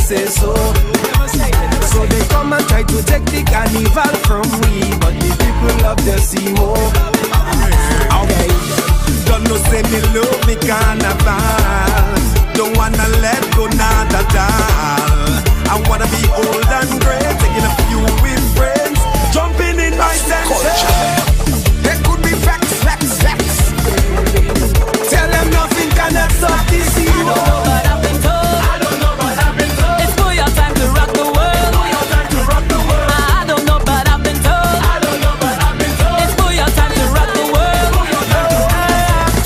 say so. So they come and try to take the carnival from me, but the people love the sea more. Okay, don't know say me love me carnival. Don't wanna let go not at all. I wanna be old and great, taking a few with friends, jumping in my senses. There could be facts. Tell them nothing cannot stop this evil. I don't know, but I've been told. It's for your time to rock the world. I don't know, but I've been told. It's for your time to rock the world.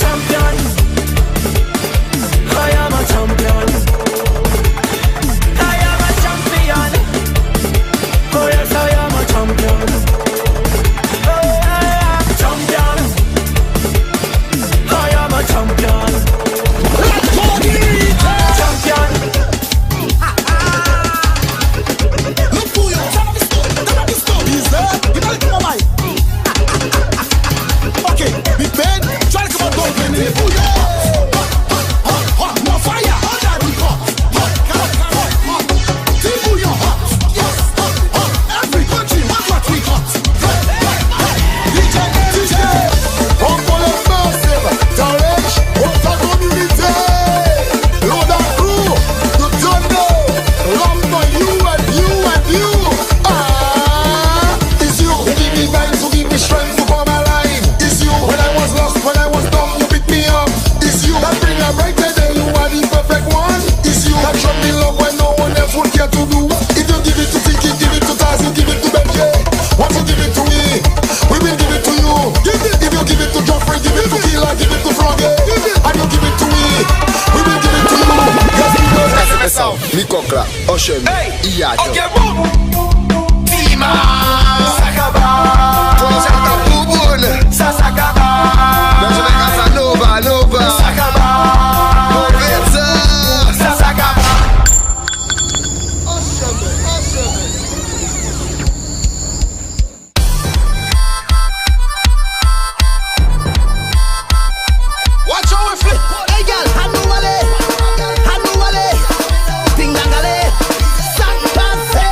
Champion, I am a champion. I am a champion. Oh yes, I am a champion. Champion. I am a champion. Let's go, champion. Look for you. Tell the story. Is there? You gotta come on, Mike. Okay, Big Ben, try to come on, don't blame me. More fire. Every country, what we got. DJ, come for the massive challenge of the community. Load and crew, the thunder, love for you and you. It's you who give me life, who give me strength to come alive. It's you when I was lost, when I was down, you pick me up. It's you that bring a brighter day, you are the perfect one. It's you that show me love when no one else would care to do. If you give it to Tiki, give it to Taz, you give it to Benji. Once you give it to me, we will give it to you. If you give it to Joffrey, give it to Kila, give it to Froggy, and you give it to me, we will give it to you. Yes, we know that's the sound. Mikokla, Ocean, Iyajo. Okay, boom. Tima, Sakaba, Saka Bubun, Sasakaba, Nova, Sakaba, Novetza, Sasakaba. Watch out, flip. Hey, girl, Hanu Wale, Ding Dangale, Sakpase.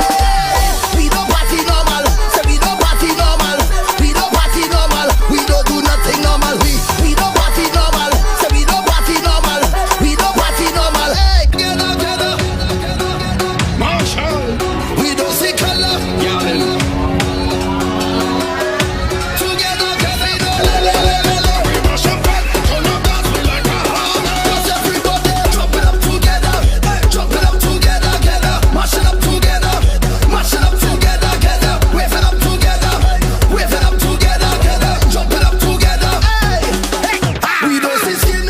We don't party normal, say we don't party normal. We don't party normal, we don't do nothing normal. We don't party normal, say we don't party normal. We don't party normal. Hey, get up. Marshall, we don't see color. Together, we don't. We mash up and turn up dance we like a hammer. Cause everybody jump it up together, mash it up together, wave it up together, jump it up together. Hey, we don't see skin,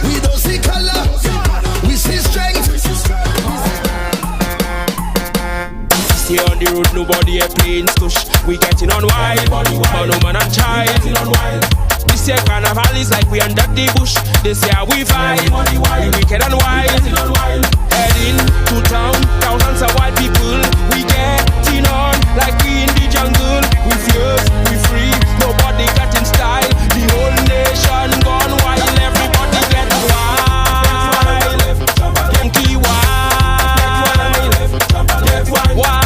we don't see color, we see strength. Stay on the road, nobody airplanes tush. We getting on wild, but no man and child. This year carnival is like we under the bush. This year we vibe, we wicked and wild. Heading to town, thousands of white people. We getting on like we in the jungle. We fierce, we free, nobody got in style. The whole nation gone wild, everybody get wild. Yankee wild, wild.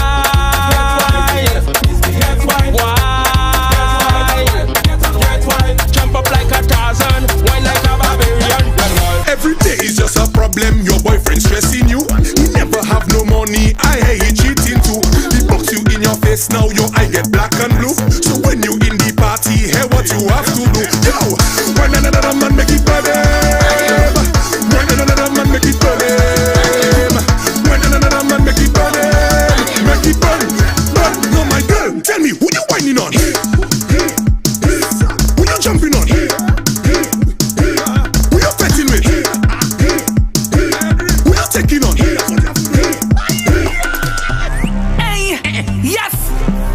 Jump up like a Tarzan, wine like a barbarian. Every day is just a problem, your boyfriend stressing you. He never have no money, I hate he cheating too. He box you in your face, now your eye get black and blue. So when you in the party, hear what you have to do. Yo, when another man make it burn him. When another man make it burn him. When another man make it burn him. Make it burn. No, my girl, tell me, who you whining on? Who you jumping on? Who you fighting with? Who you taking on? Hey, yes,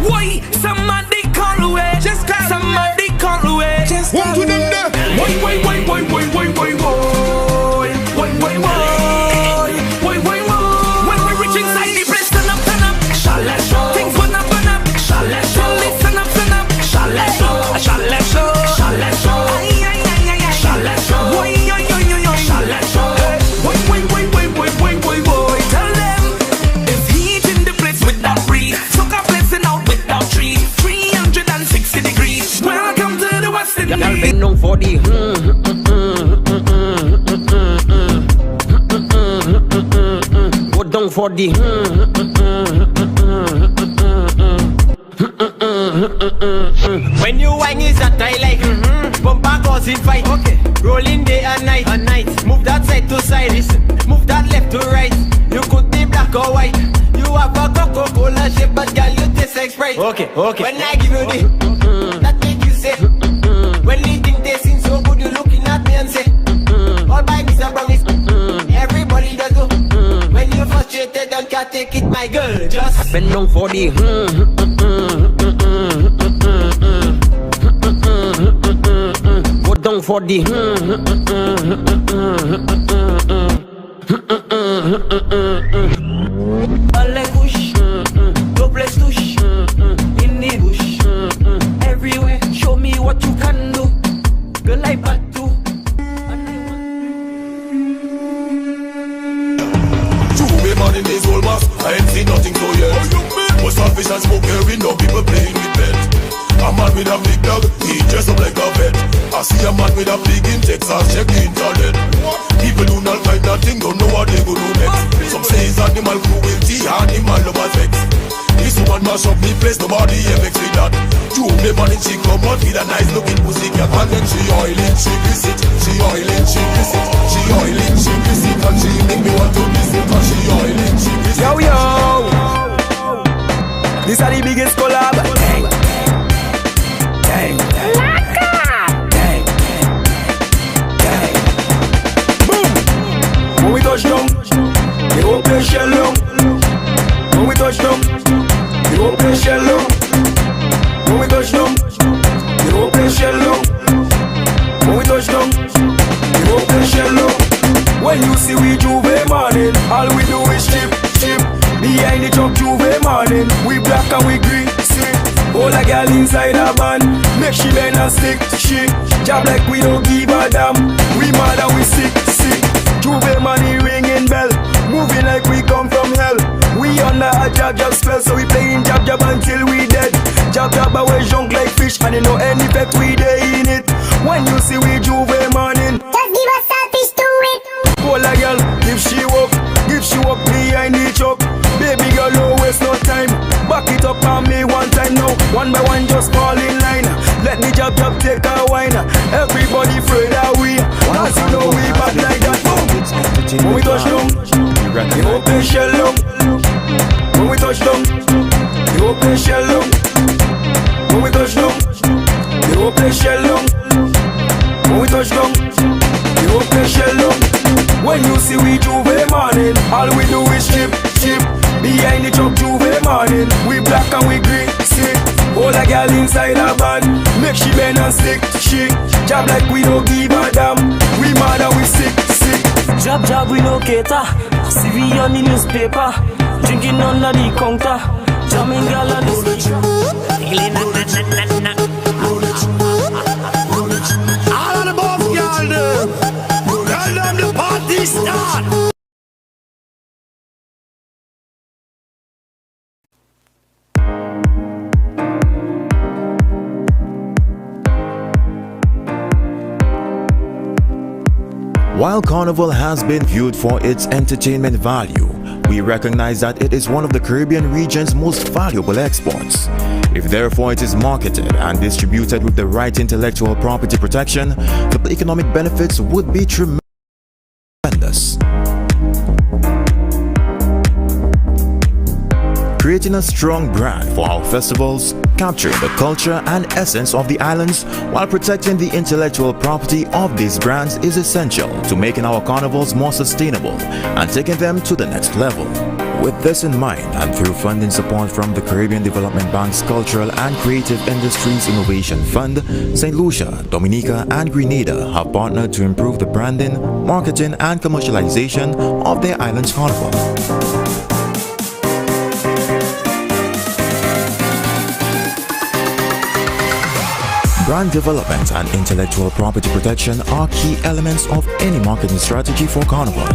why somebody call away? Somebody call away. One to them there. for the When you wang is that I like bumper causing fight. Okay. Rolling day and night. Move that side to side. Listen. Move that left to right. You could be black or white. You have a Coca-Cola shape, but girl you taste like Sprite. Okay. When I give you the that make you say. When you think tasting so good, you looking at me and say, all by Mr. Brownies. Everybody does do. When you're frustrated and can't take it, my girl, just bend down for the go down for the all push, no place touch. In the bush, everywhere. Show me what you can do, girl. I bad too. Juve man in his whole mask, I ain't seen nothing so yet. Most of fish and smoke heroin, no people playing with bed. A man with a big dog, he dress up like a vet. I see a man with a big in Texas, check the internet. People do not find that thing, don't know what they go do next. Some say it's animal cruelty, animal love sex. This woman mash up me place, nobody ever vex with that. Juve man in she come out with a nice looking pussy cat. And then she oiling, she kiss it. She oiling, she kiss it. She oiling, she kiss it. And she make me want to kiss it. And she oiling, she kiss it. Yo, this are the biggest collab. Dang. Boom. When we touch down, they won't play shell long. When we touch down, they won't play shell long. When we touch down, they won't play shell long. When we touch down, they won't play shell long. When you see we Juve morning, all we do is chip. Behind the truck Juve morning, we black and we green. See, all a girl inside a van, make she bend and stick. She job like we don't give a damn. We mad and we sick. Juve money ringing bell, moving like we come from hell. We under a jab spell, so we playing jab until we dead. Jab away junk like fish, and you know any effect we dey in it. When you see we Juve morning, just give us selfish to it. all a girl, if she walk behind the truck. Baby girl, no waste no time. Back it up on me one time now. One by one, just fall in line. Let me jab take a wine. Everybody afraid that we, as you know we bad like that. Boom. When we touch down, you open shell long. When we touch down, you open shell long. When we touch down, you open shell long. When we touch down, you open shell long. When you see we Juve morning, all we do is chip. Behind the truck Juve morning, we black and we green. See, all a girl inside a van, make she bend and stick. She job like we don't give a damn. We mad and we sick. Job we no cater. See we on the newspaper, drinking under the counter, jamming girl on the street. All of the boss girl them, tell them the party start. While Carnival has been viewed for its entertainment value, we recognize that it is one of the Caribbean region's most valuable exports. If therefore it is marketed and distributed with the right intellectual property protection, the economic benefits would be tremendous. Creating a strong brand for our festivals, capturing the culture and essence of the islands while protecting the intellectual property of these brands is essential to making our carnivals more sustainable and taking them to the next level. With this in mind, and through funding support from the Caribbean Development Bank's Cultural and Creative Industries Innovation Fund, St. Lucia, Dominica, and Grenada have partnered to improve the branding, marketing, and commercialization of their island's carnival. Brand development and intellectual property protection are key elements of any marketing strategy for Carnival.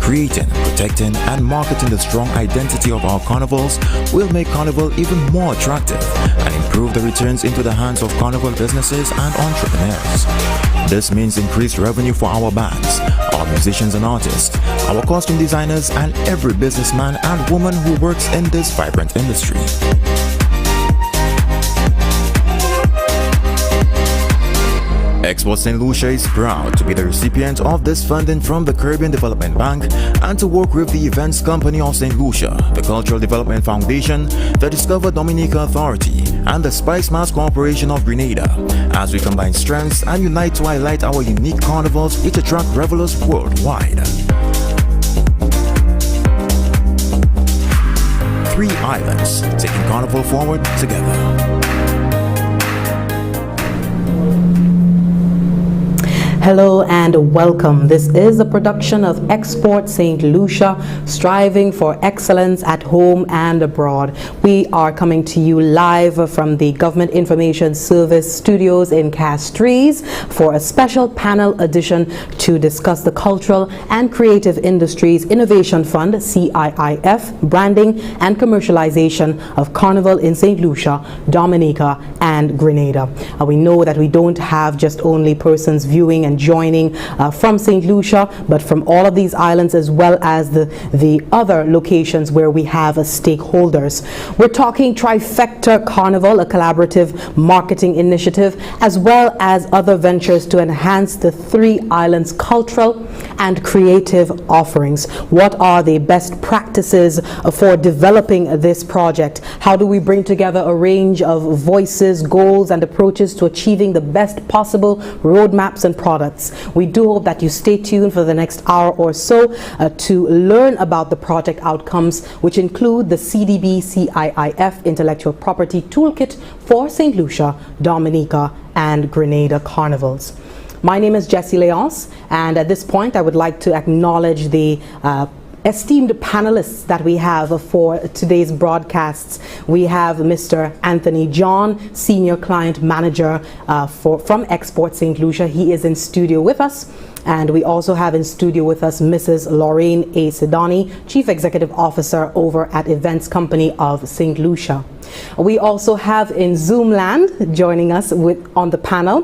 Creating, protecting, and marketing the strong identity of our carnivals will make Carnival even more attractive and improve the returns into the hands of carnival businesses and entrepreneurs. This means increased revenue for our bands, our musicians and artists, our costume designers, and every businessman and woman who works in this vibrant industry. Export St. Lucia is proud to be the recipient of this funding from the Caribbean Development Bank and to work with the Events Company of St. Lucia, the Cultural Development Foundation, the Discover Dominica Authority, and the Spice Mass Corporation of Grenada, as we combine strengths and unite to highlight our unique carnivals which attract revelers worldwide. 3 islands, taking Carnival forward together. Hello and welcome. This is a production of Export St. Lucia, striving for excellence at home and abroad. We are coming to you live from the Government Information Service studios in Castries for a special panel edition to discuss the Cultural and Creative Industries Innovation Fund, CIIF, branding and commercialization of Carnival in St. Lucia, Dominica and Grenada. We know that we don't have just only persons viewing and joining from St. Lucia, but from all of these islands as well as the other locations where we have stakeholders. We're talking Trifecta Carnival, a collaborative marketing initiative, as well as other ventures to enhance the 3 islands' cultural and creative offerings. What are the best practices for developing this project? How do we bring together a range of voices, goals, and approaches to achieving the best possible roadmaps and products? We do hope that you stay tuned for the next hour or so to learn about the project outcomes, which include the CDB CIIF Intellectual Property Toolkit for St. Lucia, Dominica, and Grenada Carnivals. My name is Jessie Leonce, and at this point I would like to acknowledge the esteemed panelists that we have for today's broadcasts. We have Mr. Anthony John, Senior Client Manager from Export St. Lucia. He is in studio with us. And we also have in studio with us Mrs. Lorraine A. Sidani, Chief Executive Officer over at Events Company of St. Lucia. We also have in Zoom land joining us on the panel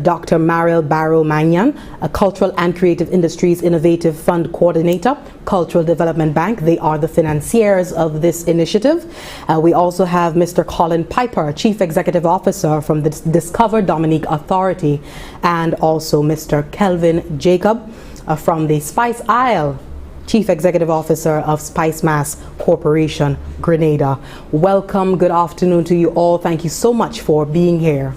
Dr. Mariel Barrow-Magnan, a Cultural and Creative Industries Innovative Fund Coordinator, Cultural Development Bank. They are the financiers of this initiative. We also have Mr. Colin Piper, Chief Executive Officer from the Discover Dominica Authority, and also Mr. Kelvin Jacob from the Spice Isle, Chief Executive Officer of Spice Mass Corporation, Grenada. Welcome, good afternoon to you all. Thank you so much for being here.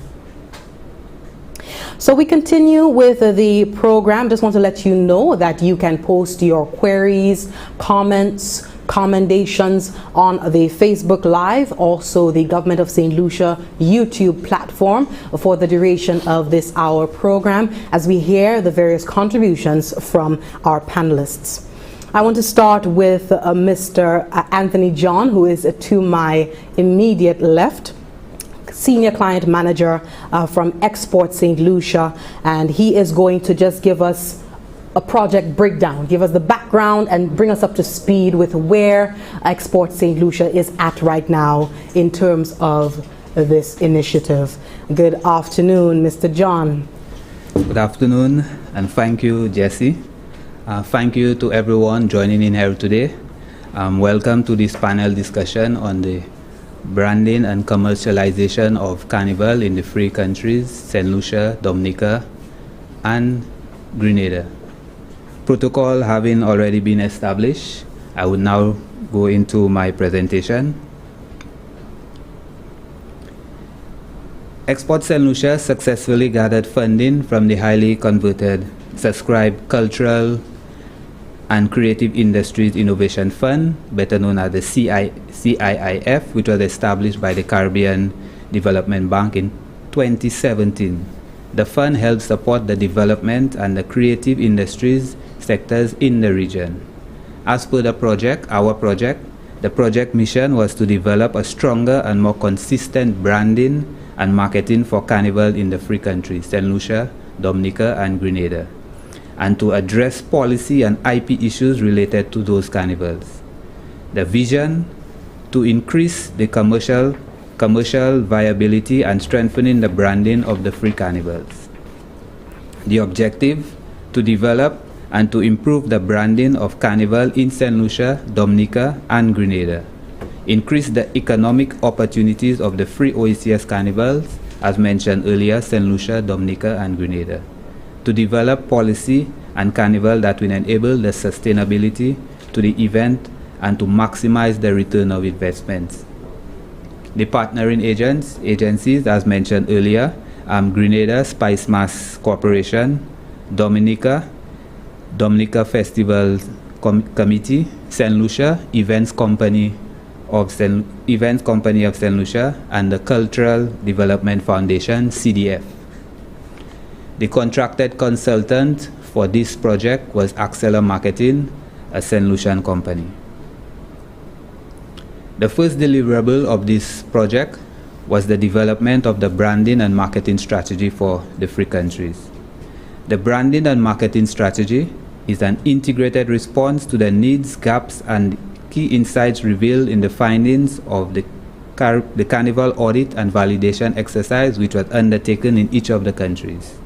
So we continue with the program. Just want to let you know that you can post your queries, comments, commendations on the Facebook Live, also the Government of St. Lucia YouTube platform for the duration of this hour program as we hear the various contributions from our panelists. I want to start with Mr. Anthony John, who is to my immediate left, Senior Client Manager from Export St. Lucia, and he is going to just give us a project breakdown, give us the background and bring us up to speed with where Export St. Lucia is at right now in terms of this initiative. Good afternoon, Mr. John. Good afternoon, and thank you, Jessie. Thank you to everyone joining in here today. Welcome to this panel discussion on the branding and commercialization of Carnival in the 3 countries, St. Lucia, Dominica, and Grenada. Protocol having already been established, I will now go into my presentation. Export St. Lucia successfully gathered funding from the highly converted subscribed Cultural and Creative Industries Innovation Fund, better known as the CIIF, which was established by the Caribbean Development Bank in 2017. The fund helps support the development and the creative industries sectors in the region. As per the project, the project mission was to develop a stronger and more consistent branding and marketing for Carnival in the 3 countries, St. Lucia, Dominica, and Grenada. and to address policy and IP issues related to those carnivals. The vision to increase the commercial viability and strengthening the branding of the free carnivals. The objective to develop and to improve the branding of Carnival in St. Lucia, Dominica, and Grenada. Increase the economic opportunities of the free OECS carnivals, as mentioned earlier, St. Lucia, Dominica, and Grenada. To develop policy and carnival that will enable the sustainability to the event and to maximize the return of investments. The partnering agencies, as mentioned earlier, Grenada Spice Mass Corporation, Dominica Festival Committee, St. Lucia Events Company of St. Lucia, and the Cultural Development Foundation, CDF. The contracted consultant for this project was Acceler Marketing, a St. Lucian company. The first deliverable of this project was the development of the branding and marketing strategy for the free countries. The branding and marketing strategy is an integrated response to the needs, gaps, and key insights revealed in the findings of the Carnival audit and validation exercise, which was undertaken in each of the countries.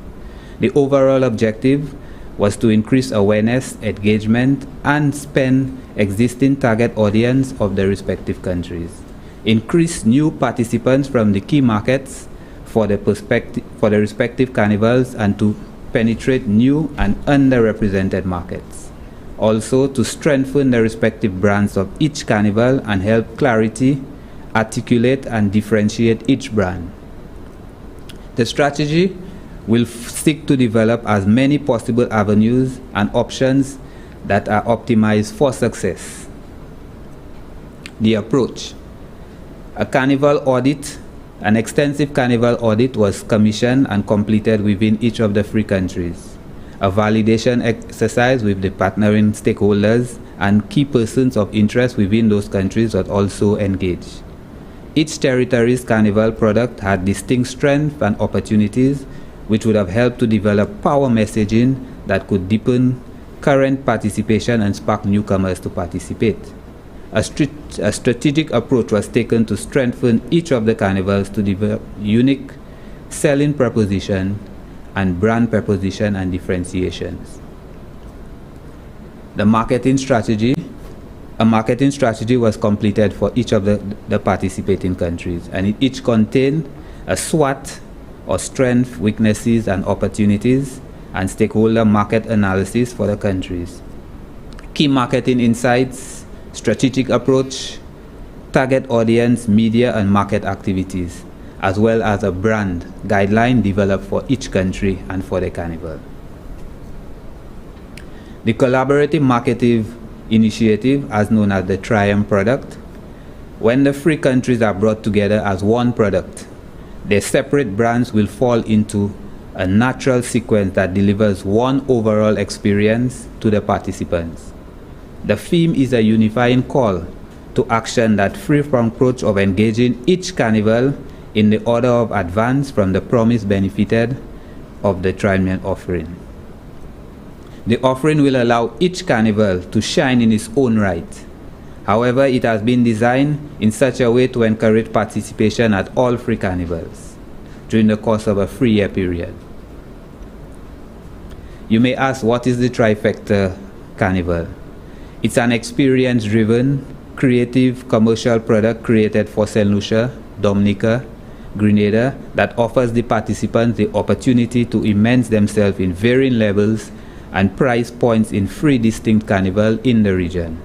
The overall objective was to increase awareness, engagement, and spend existing target audience of the respective countries. Increase new participants from the key markets for the respective carnivals, and to penetrate new and underrepresented markets. Also, to strengthen the respective brands of each carnival and help clarity, articulate, and differentiate each brand. The strategy will seek to develop as many possible avenues and options that are optimized for success. The approach. An extensive carnival audit was commissioned and completed within each of the free countries. A validation exercise with the partnering stakeholders and key persons of interest within those countries was also engaged. Each territory's carnival product had distinct strengths and opportunities, which would have helped to develop power messaging that could deepen current participation and spark newcomers to participate. A strategic approach was taken to strengthen each of the carnivals to develop unique selling proposition and brand proposition and differentiations. A marketing strategy was completed for each of the participating countries, and it each contained a SWOT, or strengths, weaknesses, and opportunities, and stakeholder market analysis for the countries. Key marketing insights, strategic approach, target audience, media and market activities, as well as a brand guideline developed for each country and for the carnival. The collaborative marketing initiative, as known as the Triumph product, when the free countries are brought together as one product, their separate brands will fall into a natural sequence that delivers one overall experience to the participants. The theme is a unifying call to action that free from approach of engaging each carnival in the order of advance from the promise benefited of the Triumph offering. The offering will allow each carnival to shine in its own right. However, it has been designed in such a way to encourage participation at all free carnivals during the course of a 3-year period. You may ask, what is the Trifecta Carnival? It's an experience-driven, creative, commercial product created for St. Lucia, Dominica, Grenada that offers the participants the opportunity to immerse themselves in varying levels and price points in 3 distinct carnivals in the region.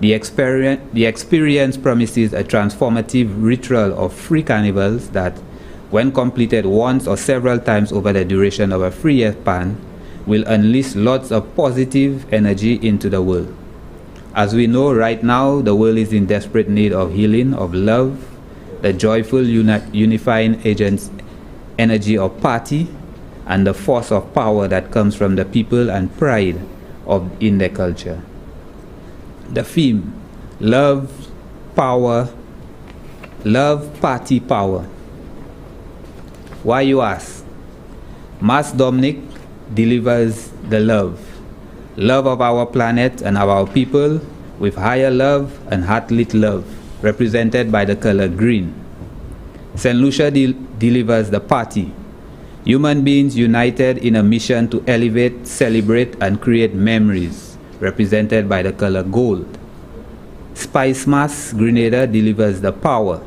The experience promises a transformative ritual of 3 carnivals that, when completed once or several times over the duration of a 3-year span, will unleash lots of positive energy into the world. As we know, right now, the world is in desperate need of healing, of love, the joyful unifying energy of party, and the force of power that comes from the people and pride in their culture. The theme, love, power, love, party, power. Why, you ask? Mas Dominic delivers the love. Love of our planet and of our people, with higher love and heart-lit love, represented by the color green. St. Lucia delivers the party. Human beings united in a mission to elevate, celebrate, and create memories, represented by the color gold. Spice Mass Grenada delivers the power.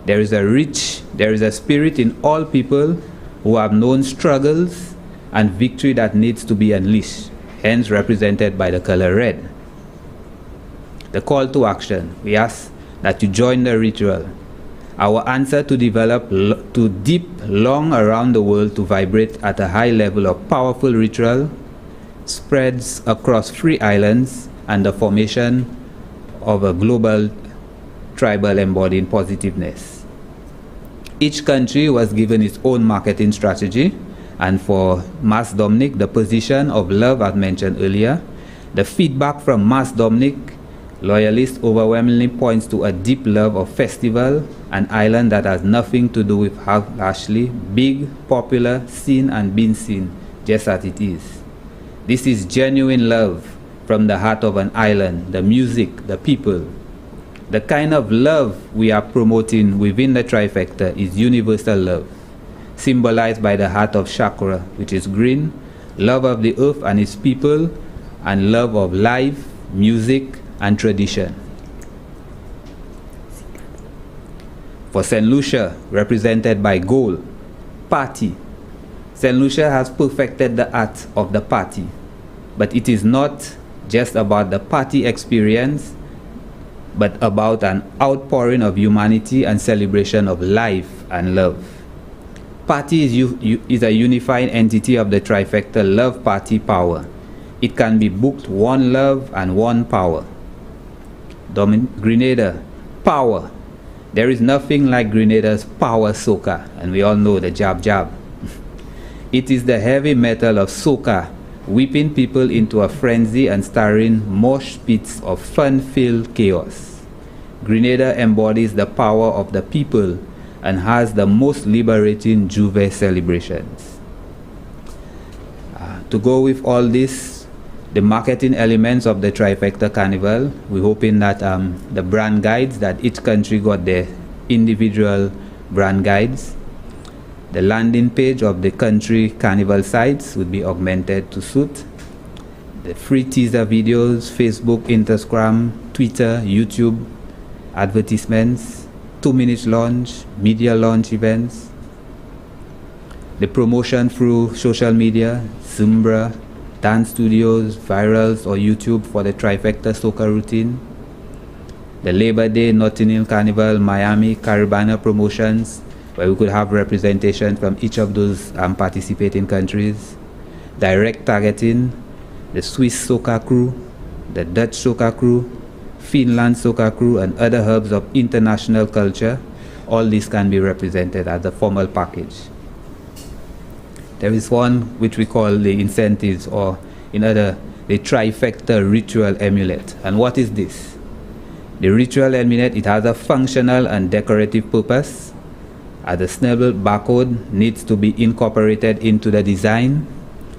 There is a spirit in all people who have known struggles and victory that needs to be unleashed, hence represented by the color red. The call to action, we ask that you join the ritual. Our answer to develop to deep, long around the world to vibrate at a high level of powerful ritual spreads across 3 islands and the formation of a global tribal embodying positiveness. Each country was given its own marketing strategy, and for Mas Dominic, the position of love as mentioned earlier, the feedback from Mas Dominic loyalists overwhelmingly points to a deep love of festival, an island that has nothing to do with how Ashley, big, popular, seen and been seen, just as it is. This is genuine love from the heart of an island, the music, the people. The kind of love we are promoting within the Trifecta is universal love, symbolized by the heart of chakra, which is green, love of the earth and its people, and love of life, music, and tradition. For St. Lucia, represented by gold, party. St. Lucia has perfected the art of the party, but it is not just about the party experience, but about an outpouring of humanity and celebration of life and love. Party is a unifying entity of the Trifecta love party power. It can be booked one love and one power. Grenada, power. There is nothing like Grenada's power soca, and we all know the jab jab. It is the heavy metal of soca, whipping people into a frenzy and starring mosh pits of fun-filled chaos. Grenada embodies the power of the people and has the most liberating Juve celebrations. To go with all this, the marketing elements of the Trifecta Carnival, we're hoping that the brand guides, that each country got their individual brand guides. The landing page of the country carnival sites would be augmented to suit. The free teaser videos, Facebook, Instagram, Twitter, YouTube, advertisements, 2-minute launch, media launch events. The promotion through social media, Zumbra, dance studios, virals, or YouTube for the Trifecta soca routine. The Labor Day, Notting Hill Carnival, Miami, Caribana promotions, where we could have representation from each of those participating countries. Direct targeting, the Swiss soca crew, the Dutch soca crew, Finland soca crew, and other hubs of international culture. All this can be represented as a formal package. There is one which we call the incentives, or the Trifecta ritual amulet. And what is this? The ritual amulet, it has a functional and decorative purpose. The snubble barcode needs to be incorporated into the design.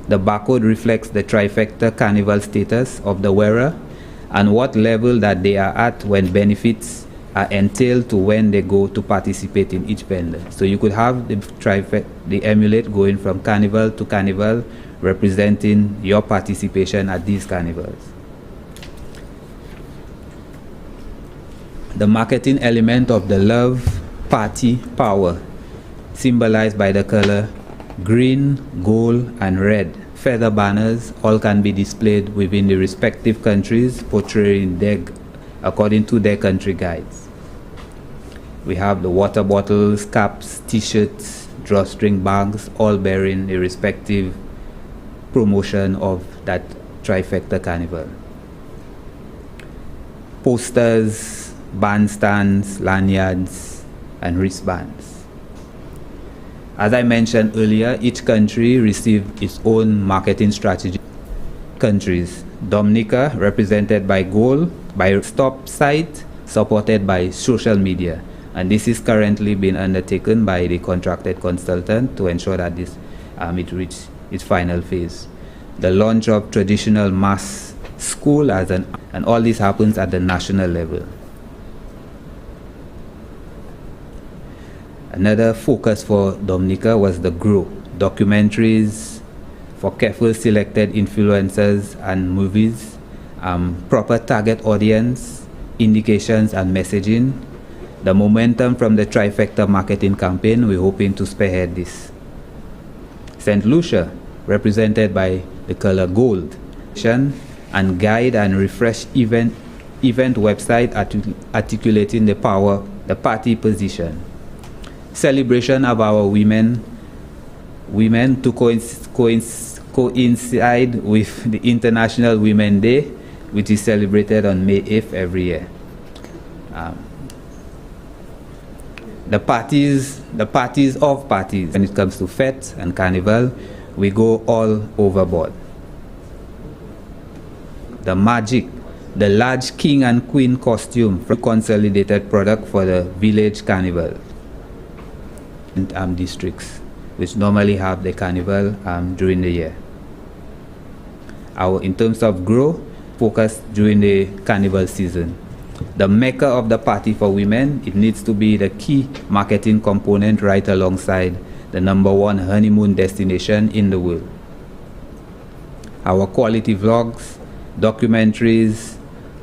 The barcode reflects the Trifecta carnival status of the wearer and what level that they are at when benefits are entailed to when they go to participate in each vendor. So you could have the amulet going from carnival to carnival, representing your participation at these carnivals. The marketing element of the love party power, symbolized by the color green, gold, and red. Feather banners all can be displayed within the respective countries, portraying their according to their country guides. We have the water bottles, caps, t-shirts, drawstring bags, all bearing the respective promotion of that Trifecta Carnival. Posters, bandstands, lanyards, and wristbands. As I mentioned earlier, each country received its own marketing strategy. Countries: Dominica, represented by gold, by stop site, supported by social media. And this is currently being undertaken by the contracted consultant to ensure that this it reaches its final phase. The launch of traditional mass school and all this happens at the national level. Another focus for Dominica was the grow. Documentaries for carefully selected influencers and movies, proper target audience, indications and messaging. The momentum from the Trifecta marketing campaign, we're hoping to spearhead this. St. Lucia, represented by the color gold, and guide and refresh event website articulating the party position. Celebration of our women to coincide with the International Women's Day, which is celebrated on May 8th every year. The parties of parties, when it comes to fete and carnival, we go all overboard. The magic, the large king and queen costume from consolidated product for the village carnival and districts, which normally have the carnival during the year. In terms of growth, focus during the carnival season. The mecca of the party for women, it needs to be the key marketing component right alongside the #1 honeymoon destination in the world. Our quality vlogs, documentaries,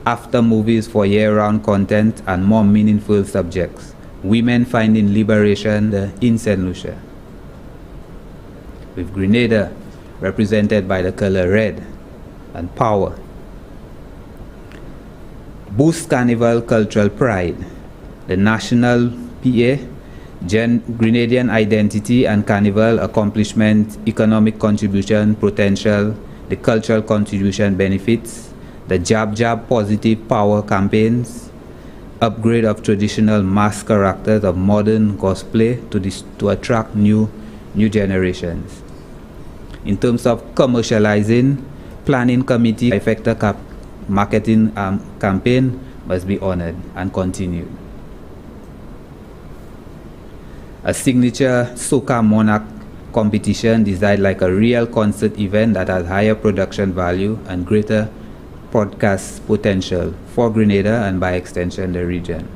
after movies for year-round content and more meaningful subjects. Women finding liberation in St. Lucia. With Grenada represented by the color red and power. Boost Carnival cultural pride. The national PA, Grenadian identity and carnival accomplishment, economic contribution, potential, the cultural contribution benefits, the jab positive power campaigns, upgrade of traditional mass characters of modern cosplay to attract new generations. In terms of commercializing, planning committee, Trifecta marketing campaign must be honored and continued. A signature Soca Monarch competition designed like a real concert event that has higher production value and greater broadcast potential for Grenada and by extension the region.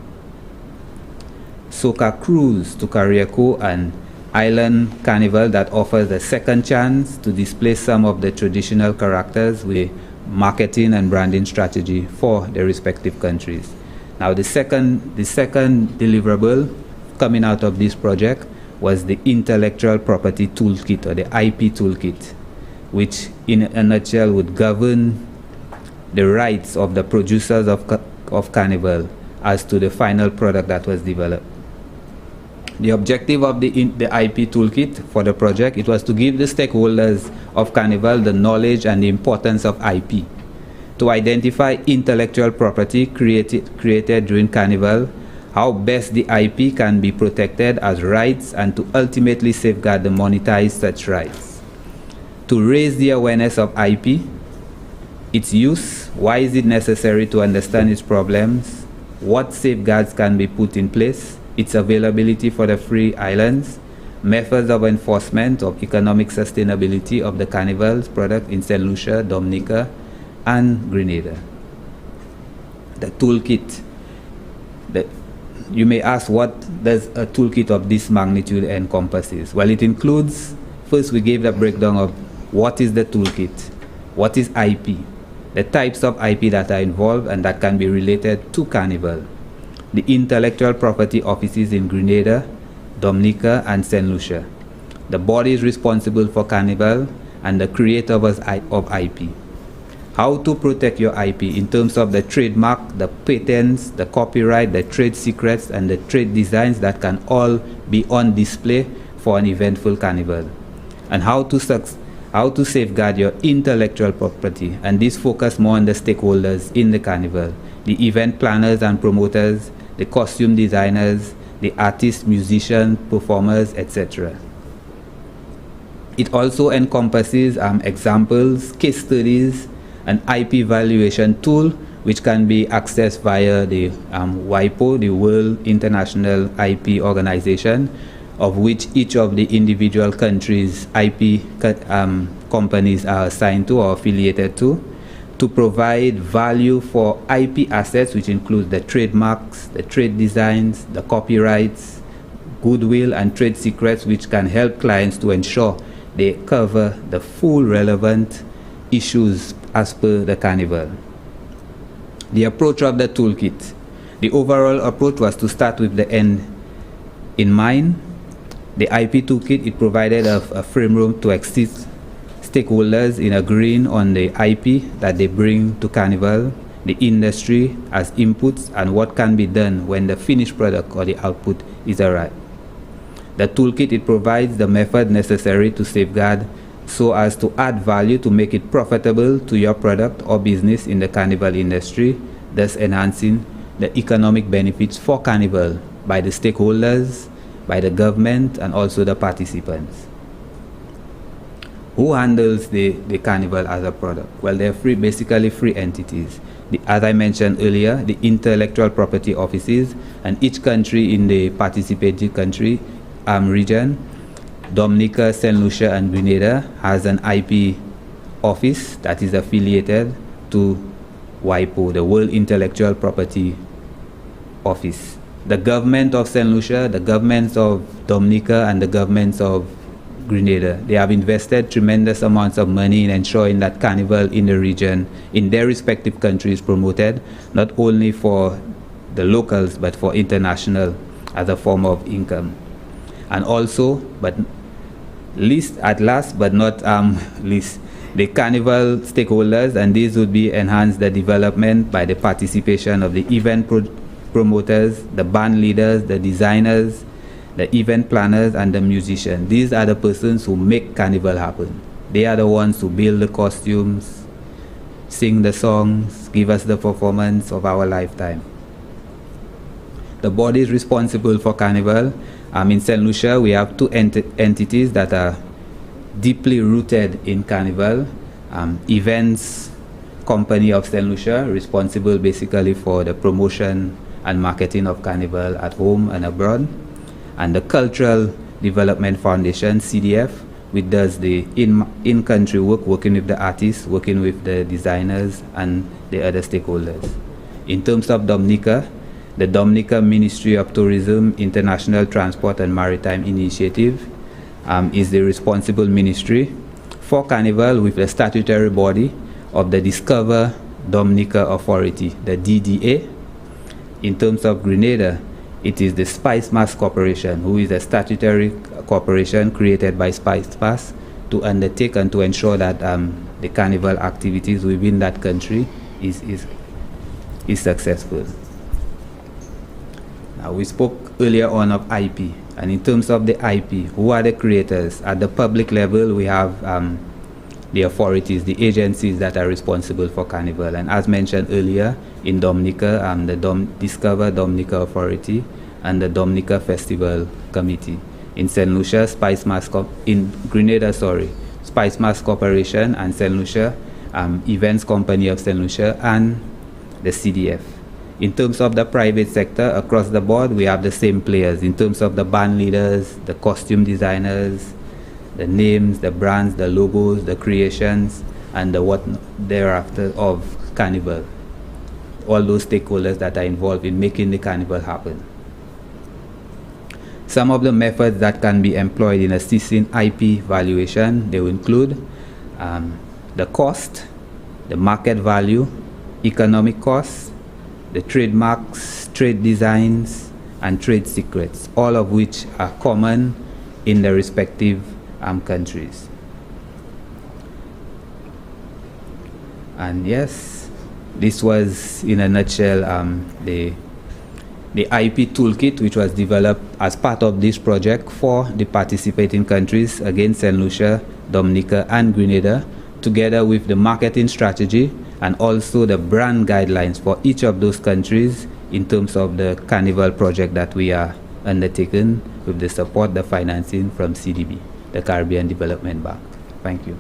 Soca Cruise to Carriacou and Island Carnival that offers a second chance to display some of the traditional characters with marketing and branding strategy for the respective countries. Now the second deliverable coming out of this project was the intellectual property toolkit, or the IP toolkit, which in a nutshell would govern the rights of the producers of Carnival as to the final product that was developed. The objective of the IP toolkit for the project, it was to give the stakeholders of Carnival the knowledge and the importance of IP, to identify intellectual property created during Carnival, how best the IP can be protected as rights, and to ultimately safeguard and monetize such rights. To raise the awareness of IP, its use, why is it necessary to understand its problems, what safeguards can be put in place, its availability for the free islands, methods of enforcement of economic sustainability of the Carnival's product in St. Lucia, Dominica, and Grenada. The toolkit. You may ask, what does a toolkit of this magnitude encompasses? Well, it includes, first we gave the breakdown of what is the toolkit, what is IP, the types of IP that are involved and that can be related to Carnival, the intellectual property offices in Grenada, Dominica, and St. Lucia, the bodies responsible for Carnival, and the creators of IP. How to protect your IP in terms of the trademark, the patents, the copyright, the trade secrets, and the trade designs that can all be on display for an eventful Carnival. And how to safeguard your intellectual property, and this focus more on the stakeholders in the Carnival, the event planners and promoters, the costume designers, the artists, musicians, performers, etc. It also encompasses examples, case studies, an IP valuation tool which can be accessed via the WIPO, the World International IP Organization, of which each of the individual countries' IP companies are assigned to or affiliated to provide value for IP assets, which includes the trademarks, the trade designs, the copyrights, goodwill, and trade secrets, which can help clients to ensure they cover the full relevant issues as per the Carnival. The approach of the toolkit. The overall approach was to start with the end in mind. The IP toolkit, it provided a framework to assist stakeholders in agreeing on the IP that they bring to Carnival, the industry as inputs, and what can be done when the finished product or the output is arrived. The toolkit, it provides the method necessary to safeguard so as to add value to make it profitable to your product or business in the Carnival industry, thus enhancing the economic benefits for Carnival by the stakeholders, by the government, and also the participants. Who handles the Carnival as a product? Well, they're basically free entities. As I mentioned earlier, the intellectual property offices, and each country in the participating country region, Dominica, St. Lucia, and Grenada, has an IP office that is affiliated to WIPO, the World Intellectual Property Office. The government of St. Lucia, the governments of Dominica, and the governments of Grenada, they have invested tremendous amounts of money in ensuring that Carnival in the region, in their respective countries, promoted not only for the locals but for international as a form of income. And also, but last but not least, the Carnival stakeholders, and these would be enhance the development by the participation of the event promoters, the band leaders, the designers, the event planners, and the musicians. These are the persons who make Carnival happen. They are the ones who build the costumes, sing the songs, give us the performance of our lifetime. The bodies responsible for Carnival, in St. Lucia, we have two entities that are deeply rooted in Carnival. Events Company of St. Lucia, responsible basically for the promotion and marketing of Carnival at home and abroad. And the Cultural Development Foundation, CDF, which does the in-country work, working with the artists, working with the designers and the other stakeholders. In terms of Dominica, the Dominica Ministry of Tourism, International Transport and Maritime Initiative is the responsible ministry for Carnival, with the statutory body of the Discover Dominica Authority, the DDA. In terms of Grenada, it is the Spice Mass Corporation, who is a statutory corporation created by Spice Mass to undertake and to ensure that the Carnival activities within that country is successful. Now, we spoke earlier on of IP, and in terms of the IP, who are the creators? At the public level, we have the authorities, the agencies that are responsible for Carnival. And as mentioned earlier, in Dominica, the Discover Dominica Authority and the Dominica Festival Committee. In St. Lucia, in Grenada, Spice Mass Corporation, and St. Lucia, Events Company of St. Lucia, and the CDF. In terms of the private sector, across the board, we have the same players. In terms of the band leaders, the costume designers, the names, the brands, the logos, the creations, and the what thereafter of Carnival. All those stakeholders that are involved in making the Carnival happen. Some of the methods that can be employed in assisting IP valuation, they will include the cost, the market value, economic costs, the trademarks, trade designs, and trade secrets, all of which are common in the respective countries. And yes, this was in a nutshell the IP toolkit, which was developed as part of this project for the participating countries, again St. Lucia, Dominica, and Grenada, together with the marketing strategy and also the brand guidelines for each of those countries in terms of the Carnival project that we are undertaking with the support, the financing from CDB, the Caribbean Development Bank. Thank you.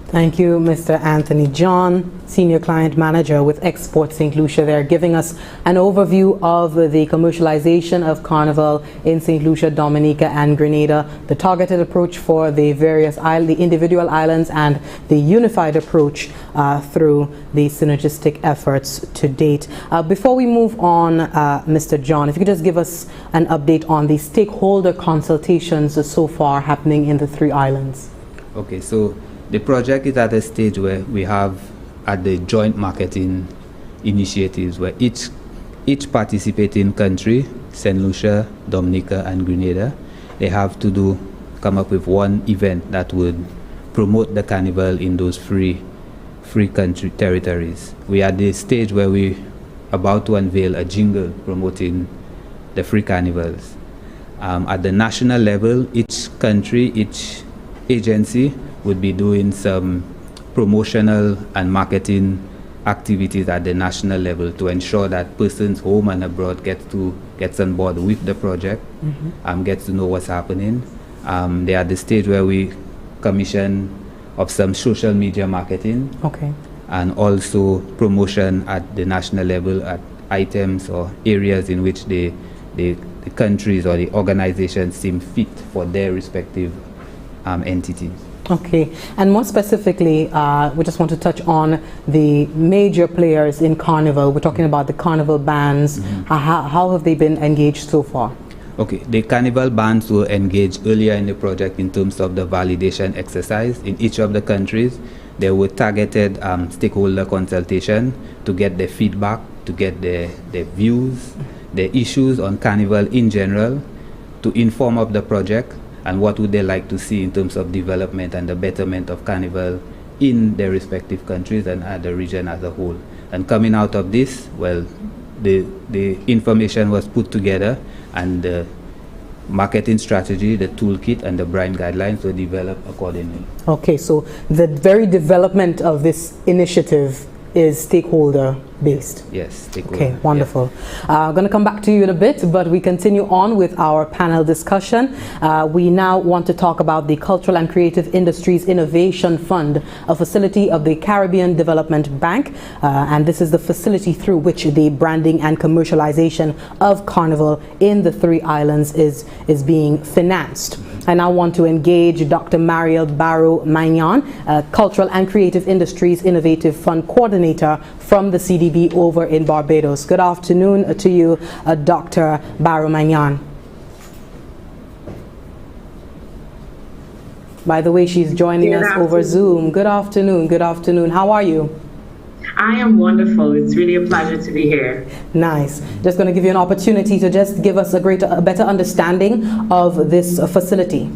Thank you, Mr. Anthony John, Senior Client Manager with Export St. Lucia. They're giving us an overview of the commercialization of Carnival in St. Lucia, Dominica, and Grenada, the targeted approach for the the individual islands, and the unified approach through the synergistic efforts to date. Before we move on, Mr. John, if you could just give us an update on the stakeholder consultations so far happening in the 3 islands. Okay, so the project is at a stage where we have at the joint marketing initiatives where each participating country, St. Lucia, Dominica, and Grenada, they have to come up with one event that would promote the carnival in those free country territories. We are at the stage where we about to unveil a jingle promoting the free carnivals. At the national level, each country, each agency would be doing some promotional and marketing activities at the national level to ensure that persons home and abroad gets on board with the project, gets to know what's happening. They are at the stage where we commission of some social media marketing, and also promotion at the national level at items or areas in which the countries or the organizations seem fit for their respective entities. Okay, and more specifically, we just want to touch on the major players in Carnival. We're talking about the Carnival bands. How have they been engaged so far? Okay, the Carnival bands were engaged earlier in the project in terms of the validation exercise. In each of the countries, there were targeted stakeholder consultation to get their feedback, to get their views, their issues on Carnival in general, to inform of the project and what would they like to see in terms of development and the betterment of Carnival in their respective countries and at the region as a whole. And coming out of this, well, the information was put together and the marketing strategy, the toolkit, and the brand guidelines were developed accordingly. Okay, so the very development of this initiative is stakeholder based. Yes, stakeholder. Okay, wonderful. I'm going to come back to you in a bit, but we continue on with our panel discussion. We now want to talk about the Cultural and Creative Industries Innovation Fund, a facility of the Caribbean Development Bank, and this is the facility through which the branding and commercialization of Carnival in the 3 islands is being financed. I now want to engage Dr. Mariel Barrow-Magnan, Cultural and Creative Industries Innovative Fund Coordinator from the CDB over in Barbados. Good afternoon to you, Dr. Barrow-Magnan. By the way, she's joining us over Zoom. Good afternoon. Good afternoon. How are you? I am wonderful. It's really a pleasure to be here. Nice. Just going to give you an opportunity to just give us a better understanding of this facility.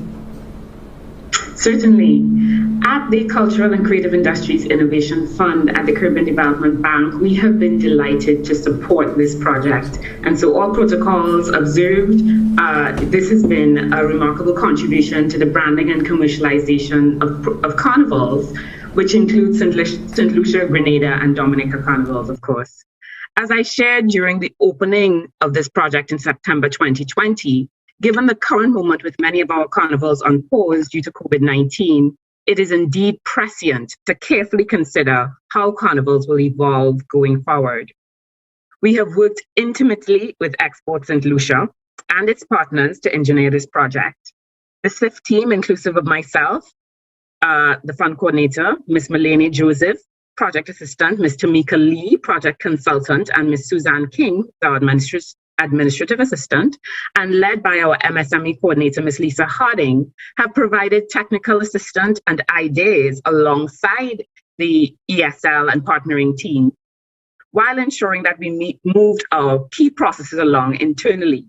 Certainly. At the Cultural and Creative Industries Innovation Fund at the Caribbean Development Bank, we have been delighted to support this project. And so all protocols observed, this has been a remarkable contribution to the branding and commercialization of carnivals, which includes St. Lucia, Grenada, and Dominica carnivals, of course. As I shared during the opening of this project in September 2020, given the current moment with many of our carnivals on pause due to COVID-19, it is indeed prescient to carefully consider how carnivals will evolve going forward. We have worked intimately with Export St. Lucia and its partners to engineer this project. The SIF team, inclusive of myself, the fund coordinator, Ms. Melanie Joseph, project assistant, Ms. Tamika Lee, project consultant, and Ms. Suzanne King, our administrative assistant, and led by our MSME coordinator, Ms. Lisa Harding, have provided technical assistance and ideas alongside the ESL and partnering team, while ensuring that we moved our key processes along internally.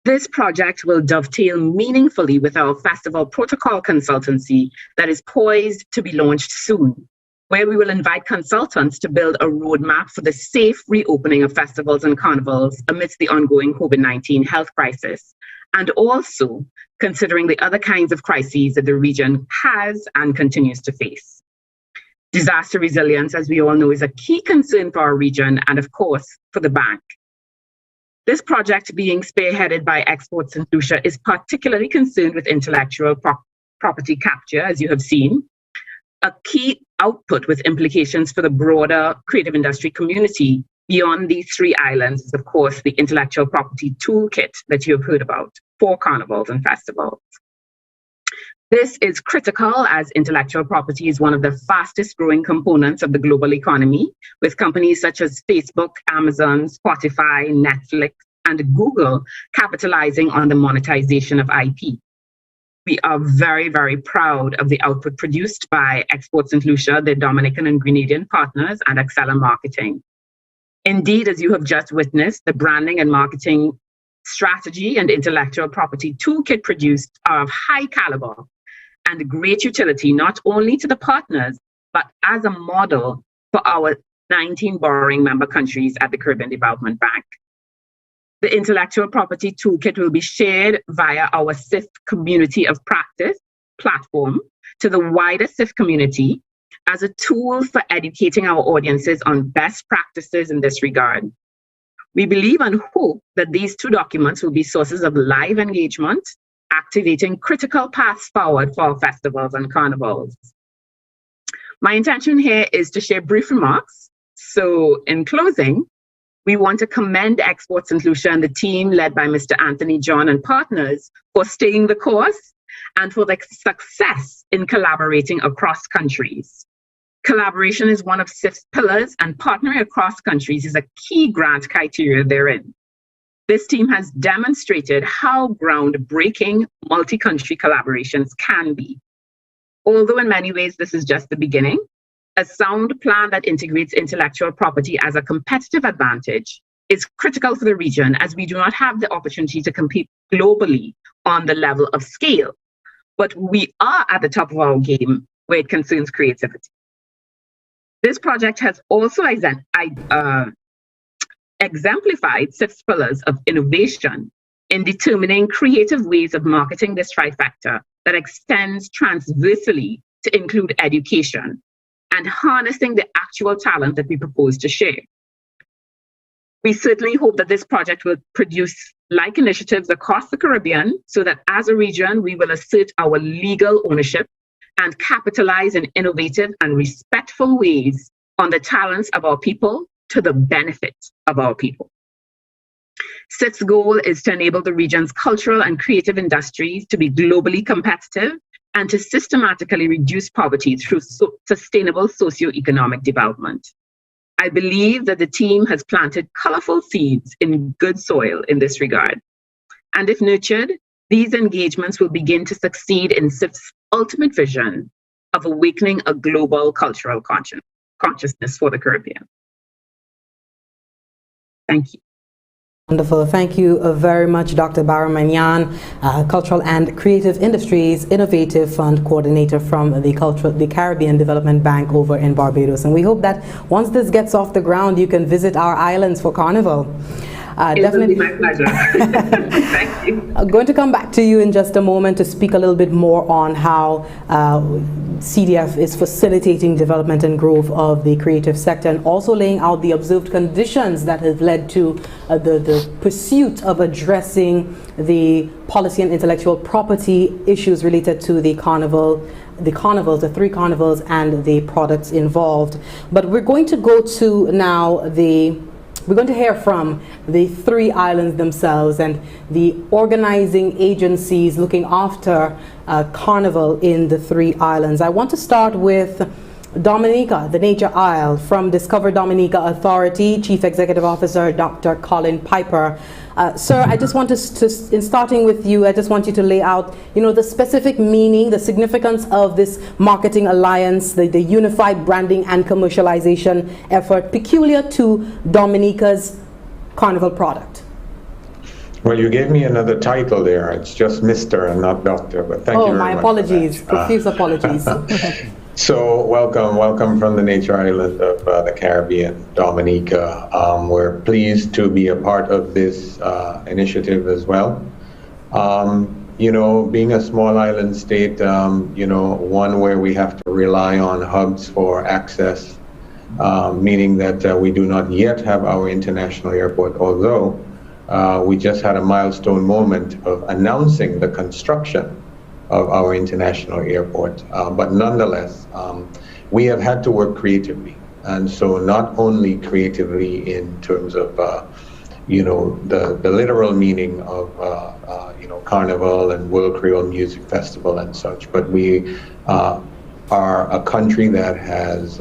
This project will dovetail meaningfully with our festival protocol consultancy that is poised to be launched soon, where we will invite consultants to build a roadmap for the safe reopening of festivals and carnivals amidst the ongoing COVID-19 health crisis, and also considering the other kinds of crises that the region has and continues to face. Disaster resilience, as we all know, is a key concern for our region and, of course, for the bank. This project, being spearheaded by Export St. Lucia, is particularly concerned with intellectual property capture, as you have seen, A key output with implications for the broader creative industry community beyond these 3 islands is, of course, the intellectual property toolkit that you have heard about for carnivals and festivals. This is critical as intellectual property is one of the fastest growing components of the global economy, with companies such as Facebook, Amazon, Spotify, Netflix, and Google capitalizing on the monetization of IP. We are very, very proud of the output produced by Export St. Lucia, their Dominican and Grenadian partners, and Excella Marketing. Indeed, as you have just witnessed, the branding and marketing strategy and intellectual property toolkit produced are of high caliber and great utility, not only to the partners, but as a model for our 19 borrowing member countries at the Caribbean Development Bank. The intellectual property toolkit will be shared via our SIF Community of Practice platform to the wider SIF community as a tool for educating our audiences on best practices in this regard. We believe and hope that these 2 documents will be sources of live engagement, activating critical paths forward for our festivals and carnivals. My intention here is to share brief remarks. So in closing, we want to commend Export St. Lucia and the team led by Mr. Anthony John and partners for staying the course and for the success in collaborating across countries. Collaboration is one of SIF's pillars, and partnering across countries is a key grant criteria therein. This team has demonstrated how groundbreaking multi-country collaborations can be. Although in many ways this is just the beginning, a sound plan that integrates intellectual property as a competitive advantage is critical for the region, as we do not have the opportunity to compete globally on the level of scale, but we are at the top of our game where it concerns creativity. This project has also exemplified 6 pillars of innovation in determining creative ways of marketing this trifecta that extends transversally to include education and harnessing the actual talent that we propose to share. We certainly hope that this project will produce like initiatives across the Caribbean so that as a region, we will assert our legal ownership and capitalize in innovative and respectful ways on the talents of our people to the benefit of our people. SIF's goal is to enable the region's cultural and creative industries to be globally competitive and to systematically reduce poverty through sustainable socio-economic development. I believe that the team has planted colorful seeds in good soil in this regard. And if nurtured, these engagements will begin to succeed in SIF's ultimate vision of awakening a global cultural consciousness for the Caribbean. Thank you. Wonderful. Thank you very much, Dr. Baramanyan, Cultural and Creative Industries Innovative Fund Coordinator from the Caribbean Development Bank over in Barbados. And we hope that once this gets off the ground, you can visit our islands for Carnival. Definitely my pleasure. Thank you. I'm going to come back to you in just a moment to speak a little bit more on how CDF is facilitating development and growth of the creative sector and also laying out the observed conditions that have led to the pursuit of addressing the policy and intellectual property issues related to the carnival, the 3 carnivals and the products involved. But we're going to go to now we're going to hear from the 3 islands themselves and the organizing agencies looking after Carnival in the 3 islands. I want to start with Dominica, the Nature Isle, from Discover Dominica Authority, Chief Executive Officer Dr. Colin Piper. Sir, I just want to, in starting with you, I just want you to lay out, the specific meaning, the significance of this marketing alliance, the unified branding and commercialization effort peculiar to Dominica's Carnival product. Well, you gave me another title there. It's just Mr. and not Doctor, but thank you very much. Oh, my apologies, profuse apologies. So welcome from the Nature Island of the Caribbean, Dominica. We're pleased to be a part of this initiative as well. Being a small island state, one where we have to rely on hubs for access, meaning that we do not yet have our international airport, although we just had a milestone moment of announcing the construction our international airport. But nonetheless, we have had to work creatively. And so not only creatively in terms of, you know, the literal meaning of, you know, Carnival and World Creole Music Festival and such, but we are a country that has,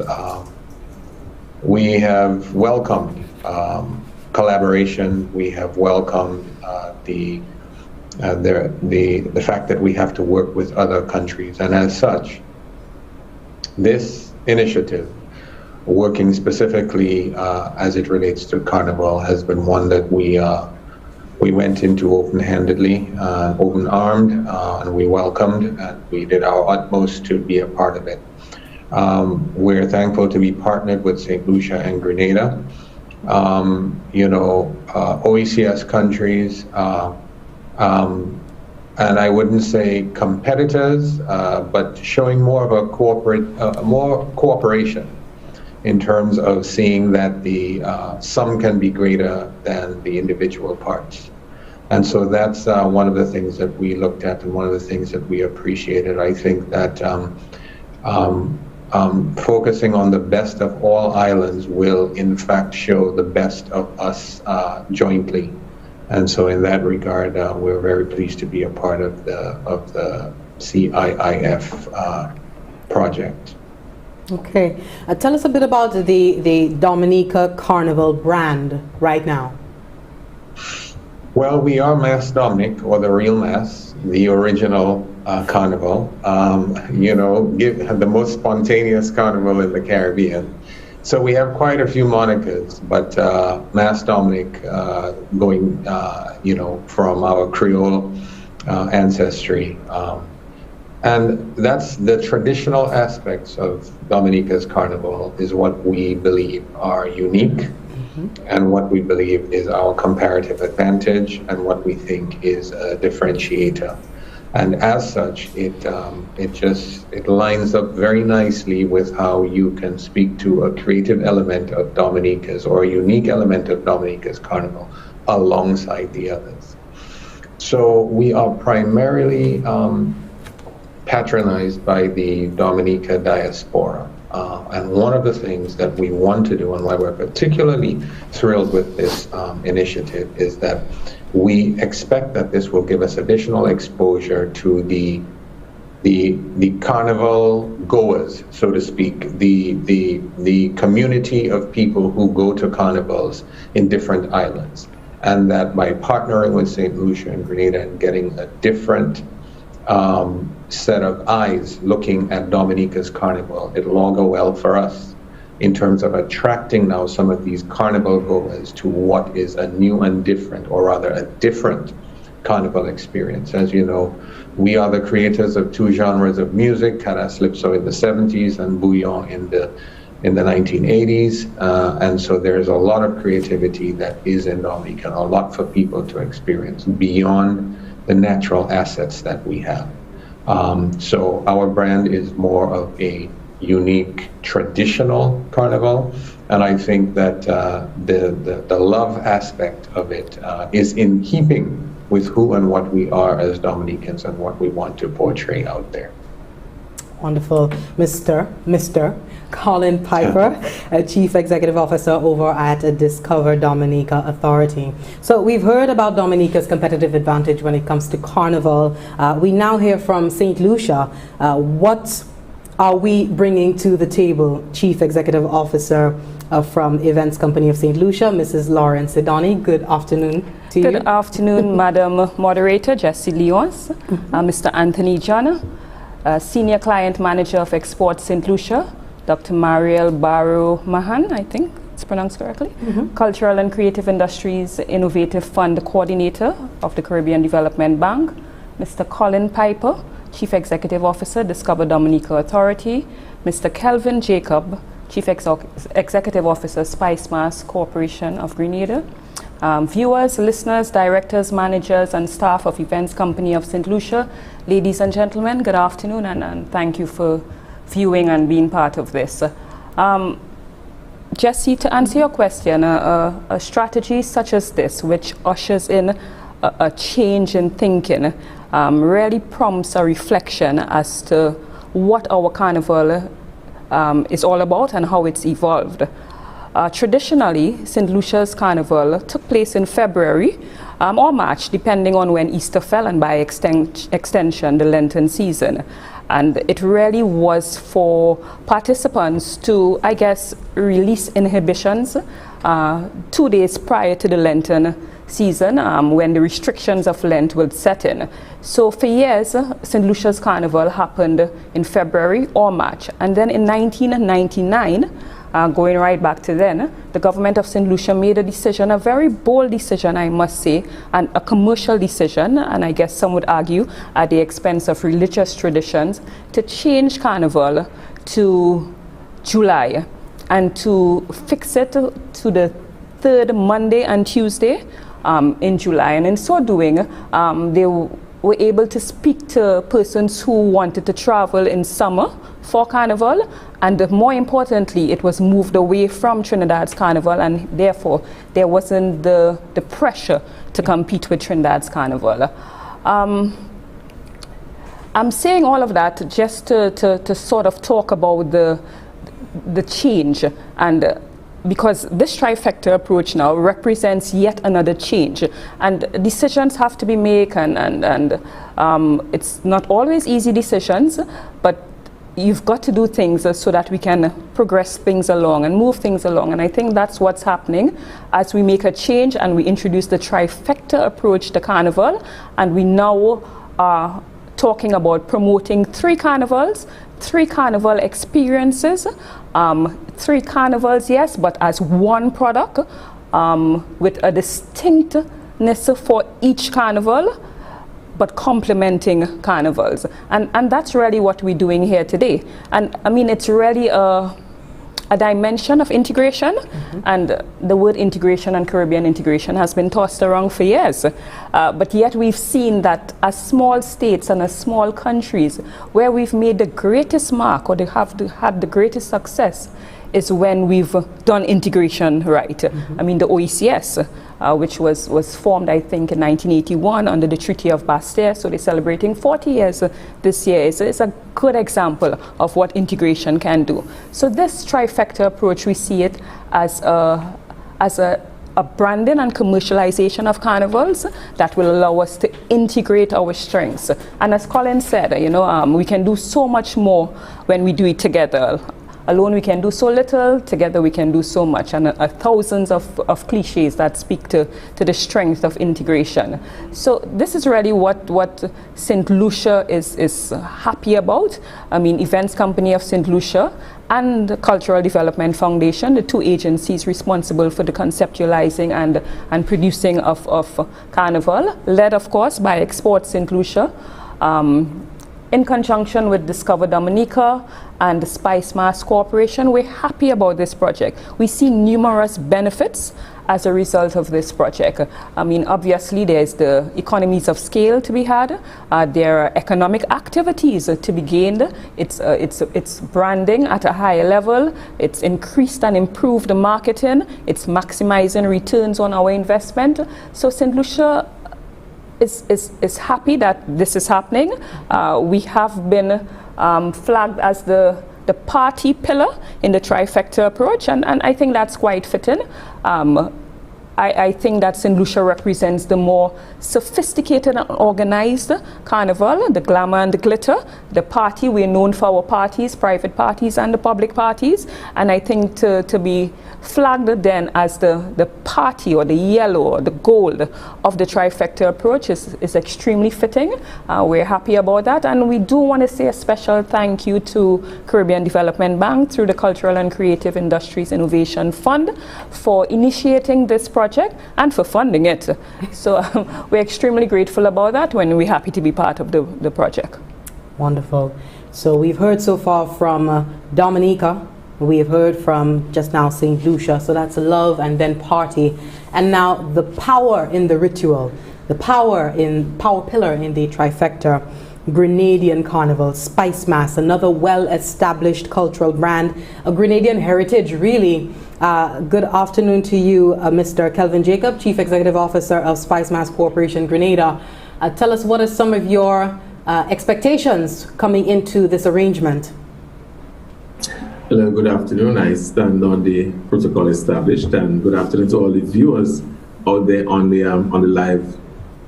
we have welcomed collaboration. We have welcomed the fact that we have to work with other countries, and as such, this initiative, working specifically as it relates to Carnival, has been one that we went into open-handedly, open-armed, and we welcomed, and we did our utmost to be a part of it. We're thankful to be partnered with St. Lucia and Grenada. You know, OECS countries, and I wouldn't say competitors, but showing more of a more cooperation in terms of seeing that the sum can be greater than the individual parts. And so that's one of the things that we looked at and one of the things that we appreciated. I think that focusing on the best of all islands will in fact show the best of us jointly. And so in that regard, we're very pleased to be a part of the CIIF project. Okay, tell us a bit about the Dominica Carnival brand right now. Well, we are Mass Dominic, or the real Mass, the original Carnival. You know, the most spontaneous carnival in the Caribbean. So we have quite a few monikers, but Mass Dominic, going, you know, from our Creole ancestry. And that's the traditional aspects of Dominica's Carnival is what we believe are unique, and what we believe is our comparative advantage, and what we think is a differentiator. And as such, it lines up very nicely with how you can speak to a creative element of Dominica's, or a unique element of Dominica's Carnival alongside the others. So we are primarily patronized by the Dominica diaspora. And one of the things that we want to do, and why we're particularly thrilled with this initiative, is that we expect that this will give us additional exposure to the carnival goers, so to speak, the community of people who go to carnivals in different islands. And that by partnering with St. Lucia and Grenada and getting a different set of eyes looking at Dominica's Carnival, it'll all go well for us in terms of attracting now some of these carnival goers to what is a new and different, or rather a different carnival experience. As you know, we are the creators of two genres of music, Calypso in the 70s and Bouillon in the 1980s. And so there's a lot of creativity that is in Dominica, and a lot for people to experience beyond the natural assets that we have. So our brand is more of a unique traditional carnival, and I think that the love aspect of it is in keeping with who and what we are as Dominicans and what we want to portray out there. Wonderful. Mr. Colin Piper, Chief Executive Officer over at Discover Dominica Authority. So we've heard about Dominica's competitive advantage when it comes to Carnival. We now hear from St. Lucia. What are we bringing to the table? Chief Executive Officer from Events Company of St. Lucia, Mrs. Lauren Sidoni. Good afternoon to you. Good afternoon, Madam Moderator, Jessie Leons, Mr. Anthony Jana, Senior Client Manager of Export St. Lucia, Dr. Mariel Barrow Mahan, I think it's pronounced correctly, Cultural and Creative Industries Innovative Fund Coordinator of the Caribbean Development Bank, Mr. Colin Piper, Chief Executive Officer, Discover Dominica Authority, Mr. Kelvin Jacob, Chief Executive Officer, Spice Mass Corporation of Grenada, viewers, listeners, directors, managers, and staff of Events Company of St. Lucia, ladies and gentlemen, good afternoon, and thank you for viewing and being part of this. Jessie, to answer your question, a strategy such as this, which ushers in a change in thinking, really prompts a reflection as to what our carnival is all about and how it's evolved. Traditionally, St. Lucia's Carnival took place in February or March, depending on when Easter fell, and by extension, the Lenten season. And it really was for participants to, I guess, release inhibitions 2 days prior to the Lenten season, when the restrictions of Lent would set in. So for years, St. Lucia's Carnival happened in February or March. And then in 1999, going right back to then, the government of St. Lucia made a decision, a very bold decision, I must say, and a commercial decision, and I guess some would argue at the expense of religious traditions, to change Carnival to July and to fix it to the third Monday and Tuesday in July. And in so doing, they were able to speak to persons who wanted to travel in summer for Carnival, and more importantly, it was moved away from Trinidad's Carnival, and therefore there wasn't the pressure to compete with Trinidad's Carnival. I'm saying all of that just to sort of talk about the change, and because this trifecta approach now represents yet another change, and decisions have to be made, and it's not always easy decisions, but you've got to do things so that we can progress things along and move things along. And I think that's what's happening as we make a change and we introduce the trifecta approach to Carnival, and we now are talking about promoting 3 carnivals, 3 carnival experiences, 3 carnivals, yes, but as one product, with a distinctness for each carnival, but complementing carnivals. And that's really what we're doing here today. And I mean, it's really a dimension of integration, and the word integration and Caribbean integration has been tossed around for years. But yet we've seen that as small states and as small countries, where we've made the greatest mark, or they have had the greatest success, is when we've done integration right. I mean, the OECS, which was formed, I think, in 1981 under the Treaty of Bastille, so they're celebrating 40 years this year. It's a good example of what integration can do. So this trifecta approach, we see it as a branding and commercialization of carnivals that will allow us to integrate our strengths. And as Colin said, you know, we can do so much more when we do it together. Alone we can do so little, together we can do so much, and thousands of cliches that speak to the strength of integration. So this is really what St. Lucia is happy about. I mean, Events Company of St. Lucia and the Cultural Development Foundation, the 2 agencies responsible for the conceptualizing and producing of Carnival, led of course by Export St. Lucia, in conjunction with Discover Dominica and the Spice Mass Corporation. We're happy about this project. We see numerous benefits as a result of this project. I mean, obviously there's the economies of scale to be had. There are economic activities to be gained. It's branding at a higher level. It's increased and improved the marketing. It's maximizing returns on our investment. So St. Lucia is happy that this is happening. We have been flagged as the party pillar in the trifecta approach, and I think that's quite fitting. I think that St. Lucia represents the more sophisticated and organized carnival, the glamour and the glitter. The party, we're known for our parties, private parties and the public parties, and I think to be flagged then as the party or the yellow or the gold of the trifecta approach is extremely fitting. We're happy about that, and we do want to say a special thank you to Caribbean Development Bank through the Cultural and Creative Industries Innovation Fund for initiating this project and for funding it. So we're extremely grateful about that, when we're happy to be part of the project. Wonderful. So we've heard so far from Dominica, we have heard from just now St. Lucia, so that's love and then party. And now the power in the ritual, the power pillar in the trifecta, Grenadian Carnival, Spice Mass, another well-established cultural brand, a Grenadian heritage, really. Good afternoon to you, Mr. Kelvin Jacob, Chief Executive Officer of Spice Mass Corporation, Grenada. Tell us, what are some of your expectations coming into this arrangement? Hello, good afternoon. I stand on the protocol established, and good afternoon to all the viewers out there on the live.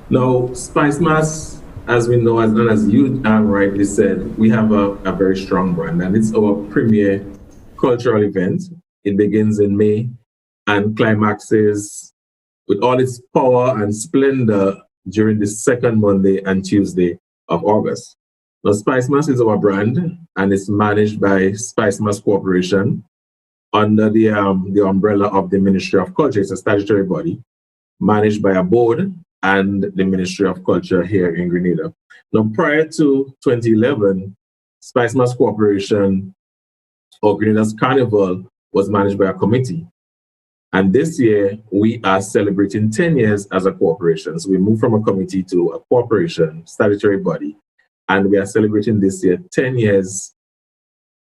Now, Spice Mass, as we know, and as you rightly said, we have a very strong brand, and it's our premier cultural event. It begins in May and climaxes with all its power and splendor during the second Monday and Tuesday of August. Now, Spice Mass is our brand, and it's managed by Spice Mass Corporation under the umbrella of the Ministry of Culture. It's a statutory body managed by a board and the Ministry of Culture here in Grenada. Now, prior to 2011, Spice Mass Corporation or Grenada's Carnival was managed by a committee. And this year, we are celebrating 10 years as a corporation. So we moved from a committee to a corporation, statutory body. And we are celebrating this year 10 years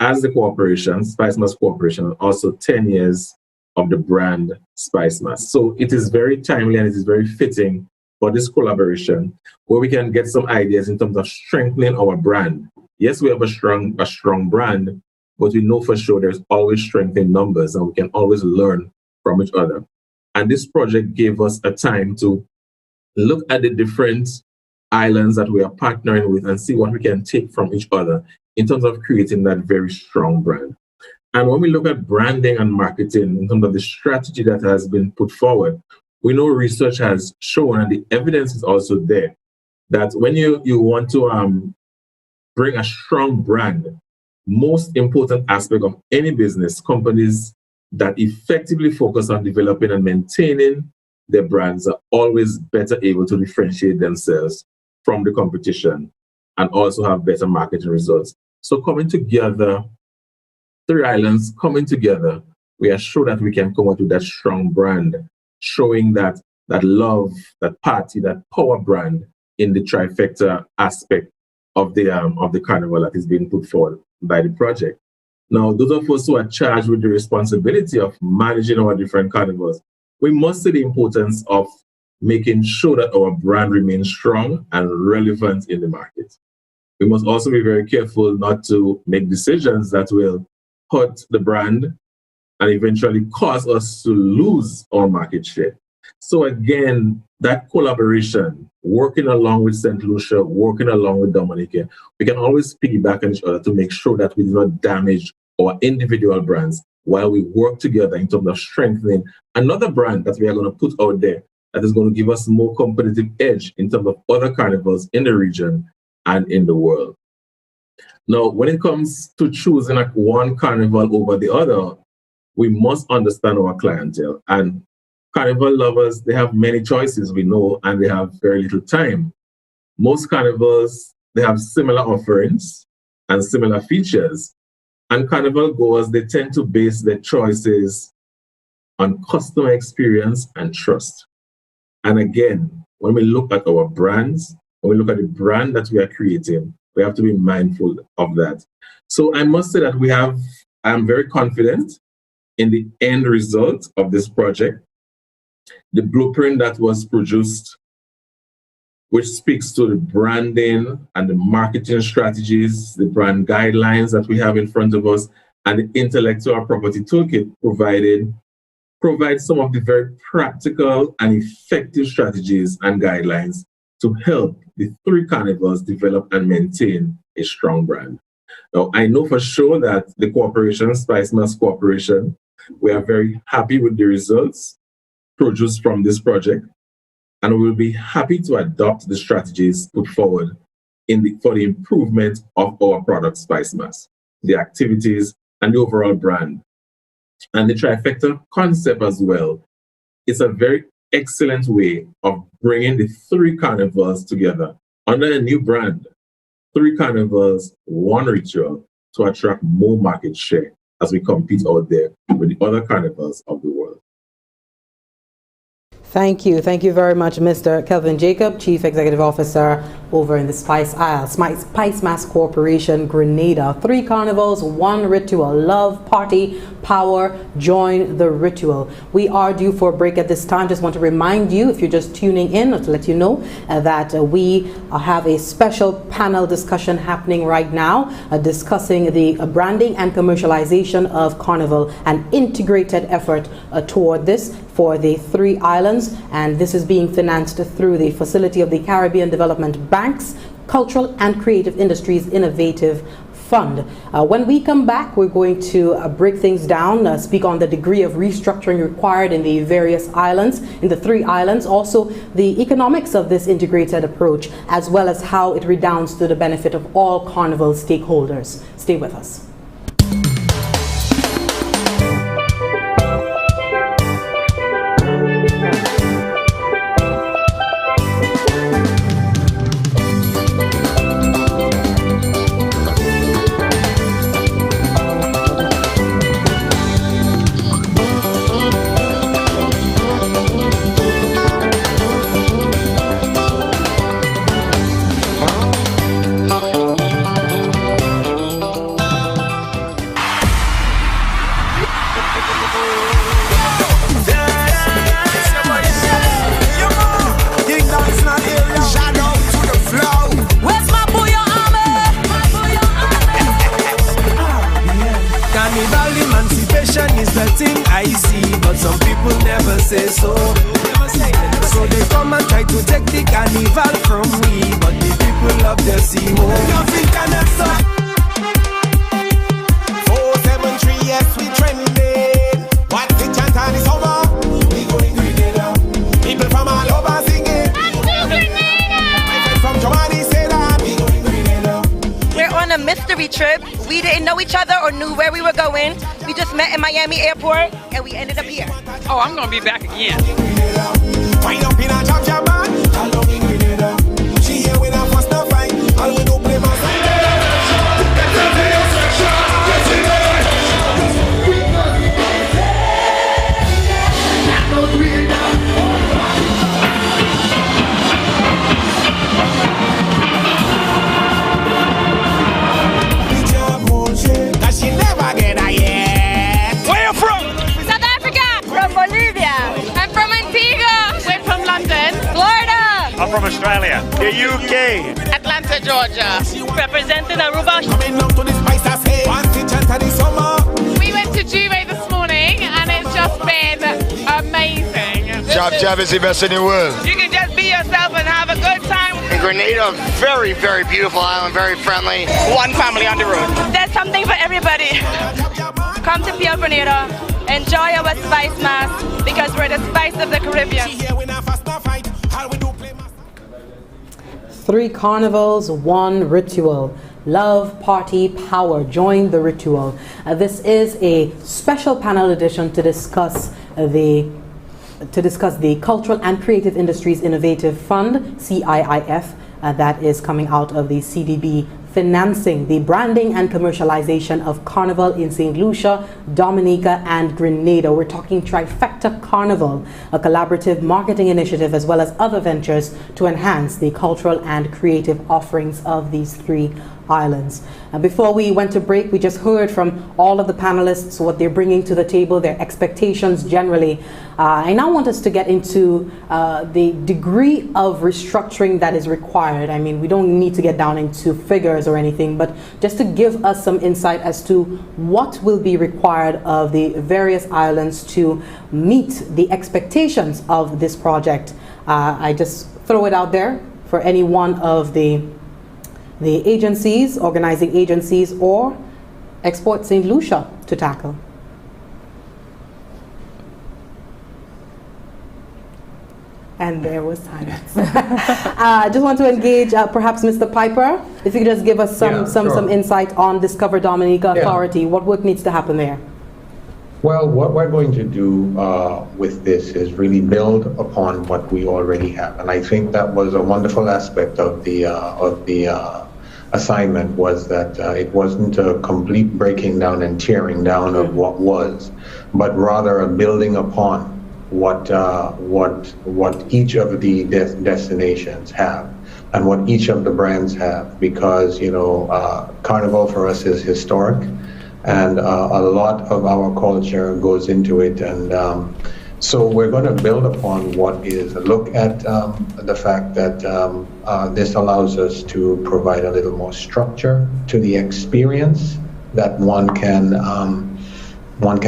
as the corporation, Spice Mass Corporation, and also 10 years of the brand Spice Mass. So it is very timely and it is very fitting for this collaboration where we can get some ideas in terms of strengthening our brand. Yes, we have a strong brand, but we know for sure there's always strength in numbers and we can always learn from each other. And this project gave us a time to look at the different islands that we are partnering with and see what we can take from each other in terms of creating that very strong brand. And when we look at branding and marketing in terms of the strategy that has been put forward, we know research has shown, and the evidence is also there, that when you want to bring a strong brand, most important aspect of any business, companies that effectively focus on developing and maintaining their brands are always better able to differentiate themselves from the competition and also have better marketing results. So coming together, three islands coming together, we are sure that we can come out with that strong brand, showing that love, that party, that power brand in the trifecta aspect of the carnival that is being put forward by the project. Now, those of us who are charged with the responsibility of managing our different carnivals, we must see the importance of making sure that our brand remains strong and relevant in the market. We must also be very careful not to make decisions that will hurt the brand and eventually cause us to lose our market share. So again, that collaboration, working along with St. Lucia, working along with Dominica, we can always piggyback on each other to make sure that we do not damage our individual brands while we work together in terms of strengthening another brand that we are going to put out there that is going to give us more competitive edge in terms of other carnivals in the region and in the world. Now, when it comes to choosing one carnival over the other, we must understand our clientele. And carnival lovers, they have many choices, we know, and they have very little time. Most carnivals, they have similar offerings and similar features. And carnival goers, they tend to base their choices on customer experience and trust. And again, when we look at our brands, when we look at the brand that we are creating, we have to be mindful of that. So I must say that I'm very confident in the end result of this project. The blueprint that was produced, which speaks to the branding and the marketing strategies, the brand guidelines that we have in front of us, and the intellectual property toolkit provides some of the very practical and effective strategies and guidelines to help the three carnivals develop and maintain a strong brand. Now, I know for sure that the corporation, Spice Mass Corporation, we are very happy with the results produced from this project, and we will be happy to adopt the strategies put forward for the improvement of our product, Spice Mass, the activities, and the overall brand. And the trifecta concept as well. It's a very excellent way of bringing the three carnivals together under a new brand. Three carnivals, one ritual, to attract more market share as we compete out there with the other carnivals of the world. Thank you. Thank you very much, Mr. Kelvin Jacob, Chief Executive Officer over in the Spice Mass Corporation, Grenada. Three carnivals, one ritual, love, party, power, join the ritual. We are due for a break at this time. Just want to remind you, if you're just tuning in, or to let you know that we have a special panel discussion happening right now, discussing the branding and commercialization of Carnival, an integrated effort toward this for the 3 islands, and this is being financed through the facility of the Caribbean Development Bank's Cultural and Creative Industries Innovative Fund. When we come back, we're going to break things down, speak on the degree of restructuring required in the various islands, in the 3 islands, also the economics of this integrated approach, as well as how it redounds to the benefit of all Carnival stakeholders. Stay with us. So they come and try to take the carnival from me, but the people love the sea more. Nothing can stop. 473, yes, we trending. What's the chant and it's over? We going Grenada. People from all over singing. My friend from Germany said that. We going Grenada. We're on a mystery trip. We didn't know each other or knew where we were going. We just met in Miami airport and we ended up here. Oh, I'm gonna be back again. Wind up in a jab jab man. I love in Grenada. She here with her first no fight. All we do play my side. Cause she never get a yet. Where you from? South Africa. From Bolivia. I'm from Antigua. We're from London. Florida. I'm from Australia. The UK. Atlanta, Georgia. Representing Aruba. Coming up to this place I say. Once the chant of the summer. We went to Juve this morning and it's just been amazing. Jab is the best in the world. You can just be yourself and have a good time. In Grenada, very, very beautiful island, very friendly. One family on the road. There's something for everybody. Come to Pure Grenada. Enjoy our spice mass because we're the spice of the Caribbean. 3 carnivals, 1 ritual. Love, party, power. Join the ritual. This is a special panel edition to discuss the Cultural and Creative Industries Innovative Fund, CIIF, that is coming out of the CDB, financing the branding and commercialization of Carnival in St. Lucia, Dominica, and Grenada. We're talking Trifecta Carnival, a collaborative marketing initiative as well as other ventures to enhance the cultural and creative offerings of these 3 islands. Before we went to break, we just heard from all of the panelists what they're bringing to the table, their expectations generally. I now want us to get into the degree of restructuring that is required. I mean, we don't need to get down into figures or anything, but just to give us some insight as to what will be required of the various islands to meet the expectations of this project. I just throw it out there for any one of the agencies, organizing agencies, or Export St. Lucia to tackle. And there was silence. I just want to engage perhaps Mr. Piper, if you could just give us some insight on Discover Dominica Authority. What work needs to happen there? Well, what we're going to do with this is really build upon what we already have, and I think that was a wonderful aspect of the assignment, was that it wasn't a complete breaking down and tearing down of what was, but rather a building upon what each of the destinations have and what each of the brands have, because Carnival for us is historic. And a lot of our culture goes into it. And so we're going to build upon what is a look at the fact that this allows us to provide a little more structure to the experience that one can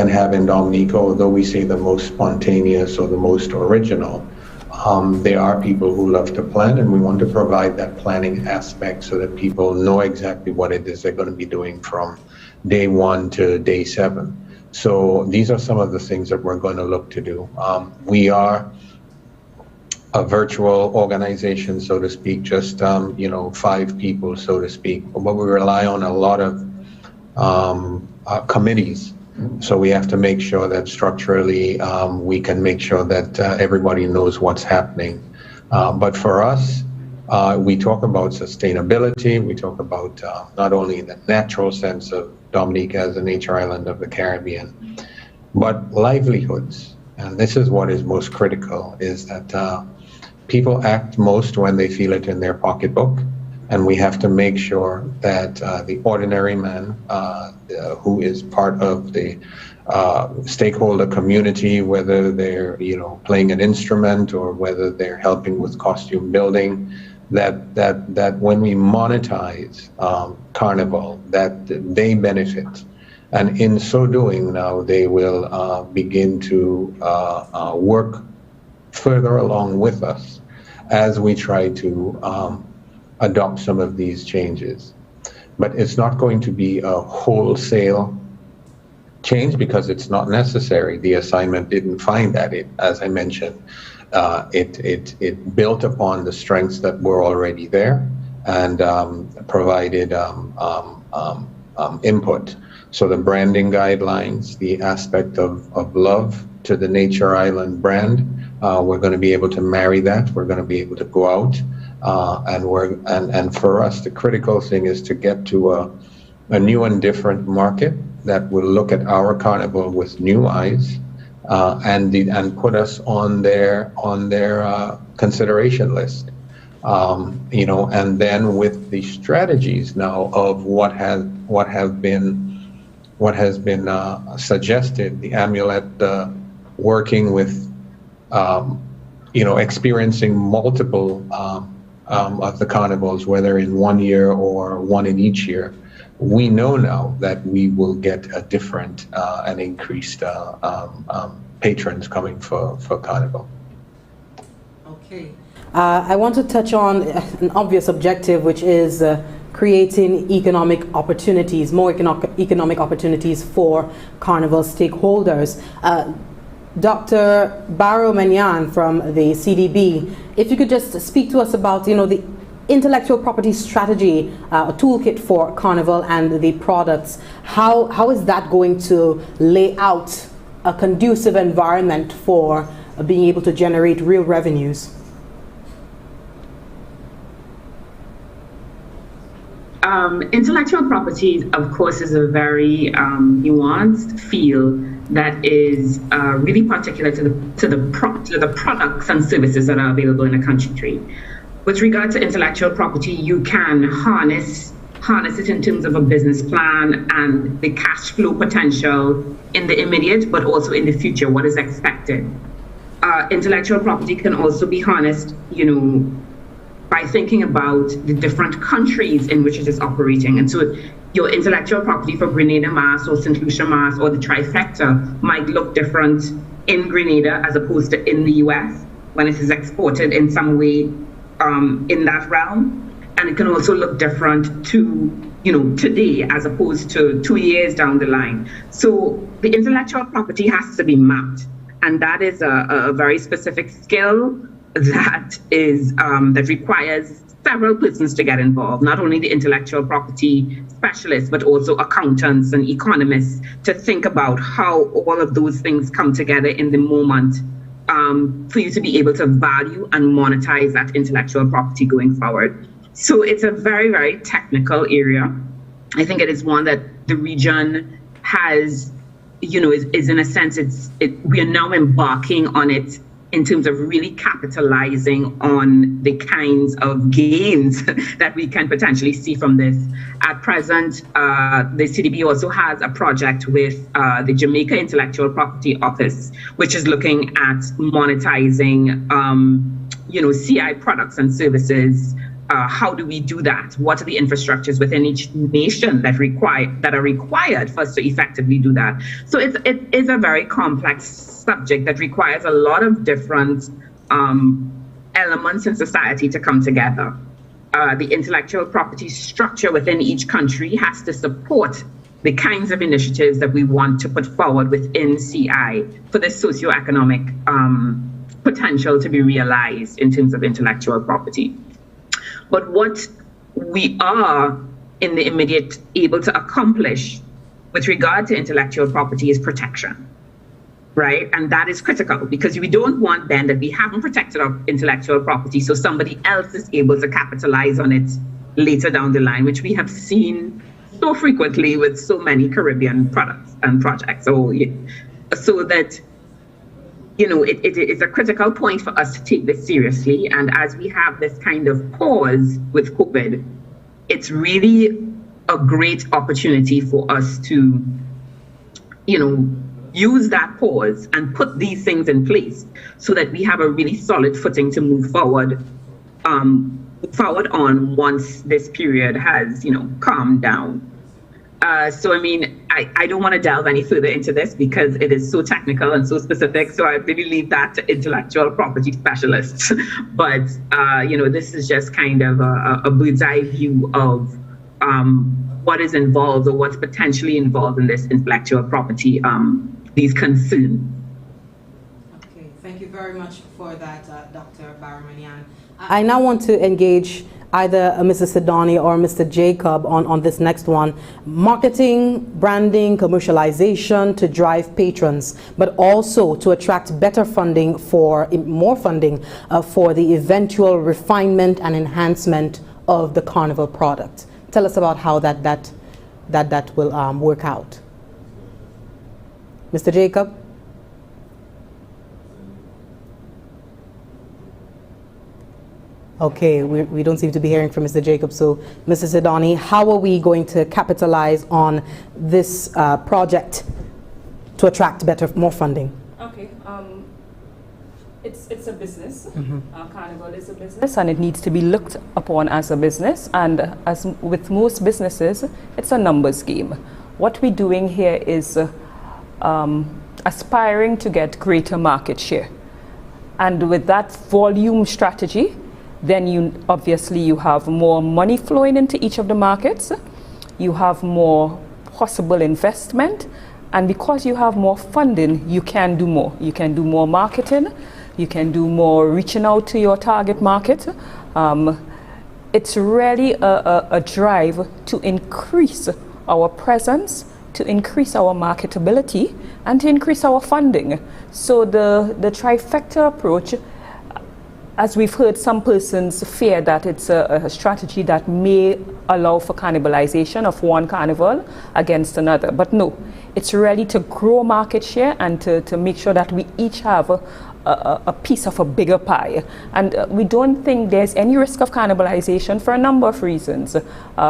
have in Dominica. Although we say the most spontaneous or the most original, there are people who love to plan, and we want to provide that planning aspect so that people know exactly what it is they're going to be doing from day 1 to day 7. So these are some of the things that we're going to look to do. We are a virtual organization, so to speak, just 5 people, so to speak, but we rely on a lot of committees. So we have to make sure that structurally we can make sure that everybody knows what's happening. But for us, we talk about sustainability. We talk about not only the natural sense of Dominica as a nature island of the Caribbean, but livelihoods. And this is what is most critical, is that people act most when they feel it in their pocketbook. And we have to make sure that the ordinary man who is part of the stakeholder community, whether they're playing an instrument or whether they're helping with costume building, that when we monetize Carnival, that they benefit. And in so doing now, they will begin to work further along with us as we try to adopt some of these changes. But it's not going to be a wholesale change because it's not necessary. The assignment didn't find that. As I mentioned, it built upon the strengths that were already there and provided input. So the branding guidelines, the aspect of love to the Nature Island brand, we're going to be able to marry that. We're going to be able to go out. And for us, the critical thing is to get to a new and different market that will look at our carnival with new eyes, and put us on their consideration list. And then with the strategies now of what has been suggested, the amulet working with experiencing multiple of the carnivals, whether in 1 year or one in each year, we know now that we will get a different and increased patrons coming for Carnival. Okay. I want to touch on an obvious objective, which is creating economic opportunities, more economic opportunities for Carnival stakeholders. Dr. Barrow Manyan from the CDB, if you could just speak to us about, the intellectual property strategy, a toolkit for Carnival and the products. How is that going to lay out a conducive environment for being able to generate real revenues? Intellectual property, of course, is a very nuanced field that is really particular to the products and services that are available in a country. With regard to intellectual property, you can harness it in terms of a business plan and the cash flow potential in the immediate, but also in the future, what is expected. Intellectual property can also be harnessed, by thinking about the different countries in which it is operating. And so your intellectual property for Grenada Mass or St. Lucia Mass or the Trifecta might look different in Grenada as opposed to in the US when it is exported in some way in that realm. And it can also look different to, today as opposed to 2 years down the line. So the intellectual property has to be mapped. And that is a very specific skill that requires several persons to get involved, not only the intellectual property specialists, but also accountants and economists to think about how all of those things come together in the moment for you to be able to value and monetize that intellectual property going forward. So it's a very, very technical area. I think it is one that the region has, is in a sense, we are now embarking on it in terms of really capitalizing on the kinds of gains that we can potentially see from this. At present, the CDB also has a project with the Jamaica Intellectual Property Office, which is looking at monetizing, CI products and services. How do we do that? What are the infrastructures within each nation that are required for us to effectively do that? So it is a very complex subject that requires a lot of different elements in society to come together. The intellectual property structure within each country has to support the kinds of initiatives that we want to put forward within CI for the socioeconomic potential to be realized in terms of intellectual property. But what we are in the immediate able to accomplish with regard to intellectual property is protection, right? And that is critical because we don't want then that we haven't protected our intellectual property so somebody else is able to capitalize on it later down the line, which we have seen so frequently with so many Caribbean products and projects. So that it is a critical point for us to take this seriously. And as we have this kind of pause with COVID, it's really a great opportunity for us to, use that pause and put these things in place so that we have a really solid footing to move forward on once this period has, calmed down. So, I don't want to delve any further into this because it is so technical and so specific. So I really leave that to intellectual property specialists. But, this is just kind of a bird's eye view of what is involved or what's potentially involved in this intellectual property, these concerns. Okay, thank you very much for that, Dr. Baramanian. I now want to engage either Mrs. Sidani or Mr. Jacob on this next one. Marketing, branding, commercialization to drive patrons, but also to attract better funding more funding for the eventual refinement and enhancement of the Carnival product. Tell us about how that will work out. Mr. Jacob? Okay, we don't seem to be hearing from Mr. Jacob. So, Mrs. Sidani, how are we going to capitalize on this project to attract more funding? Okay, it's a business. Carnival is a business, and it needs to be looked upon as a business. And as with most businesses, it's a numbers game. What we're doing here is aspiring to get greater market share, and with that volume strategy, then you have more money flowing into each of the markets, you have more possible investment, and because you have more funding, you can do more. You can do more marketing, you can do more reaching out to your target market. It's really a drive to increase our presence, to increase our marketability, and to increase our funding. So the trifecta approach, as we've heard, some persons fear that it's a strategy that may allow for cannibalization of one carnival against another. But no, it's really to grow market share and to make sure that we each have a piece of a bigger pie. And we don't think there's any risk of cannibalization for a number of reasons.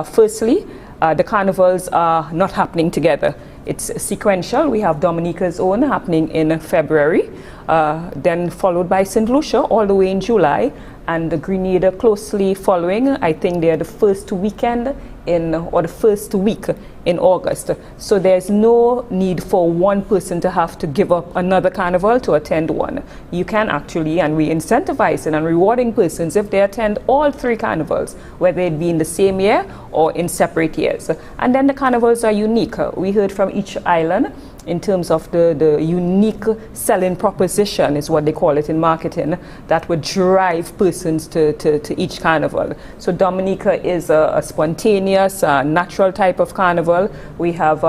Firstly, the carnivals are not happening together. It's sequential. We have Dominica's own happening in February, then followed by St. Lucia all the way in July, and the Grenada closely following. I think they're the first weekend or the first week in August. So there's no need for one person to have to give up another carnival to attend one. You can actually, and we incentivize and rewarding persons if they attend all three carnivals, whether it be in the same year or in separate years. And then the carnivals are unique. We heard from each island in terms of the unique selling proposition, is what they call it in marketing, that would drive persons to each carnival. So Dominica is a spontaneous, natural type of carnival. We have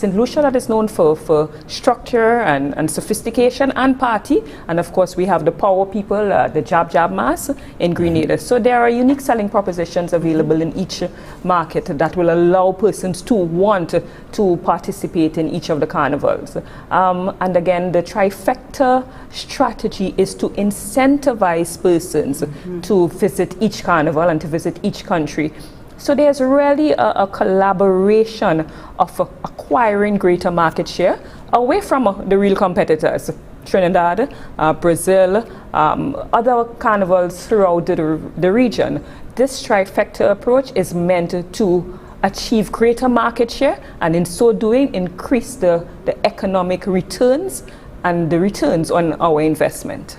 St. Lucia that is known for structure and sophistication and party. And of course, we have the power people, the Jab Mass in Grenada. So there are unique selling propositions available in each market that will allow persons to want to participate in each of the carnivals. And again, the Trifecta strategy is to incentivize persons to visit each carnival and to visit each country. So there's really a collaboration of acquiring greater market share away from the real competitors, Trinidad, Brazil, other carnivals throughout the region. This Trifecta approach is meant to achieve greater market share and in so doing increase the economic returns and the returns on our investment.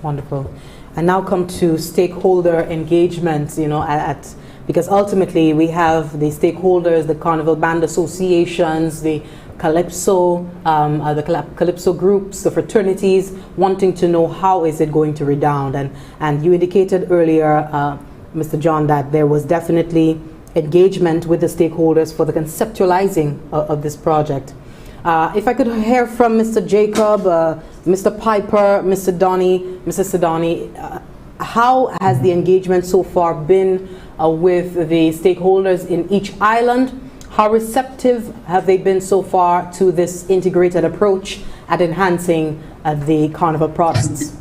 Wonderful. And now come to stakeholder engagement, you know, because ultimately we have the stakeholders, the Carnival Band Associations, the Calypso, Calypso groups, the fraternities, wanting to know how is it going to redound. And you indicated earlier, Mr. John, that there was definitely engagement with the stakeholders for the conceptualizing of this project. If I could hear from Mr. Jacob, Mr. Piper, Mr. Sidoni, how has the engagement so far been with the stakeholders in each island? How receptive have they been so far to this integrated approach at enhancing the carnival products?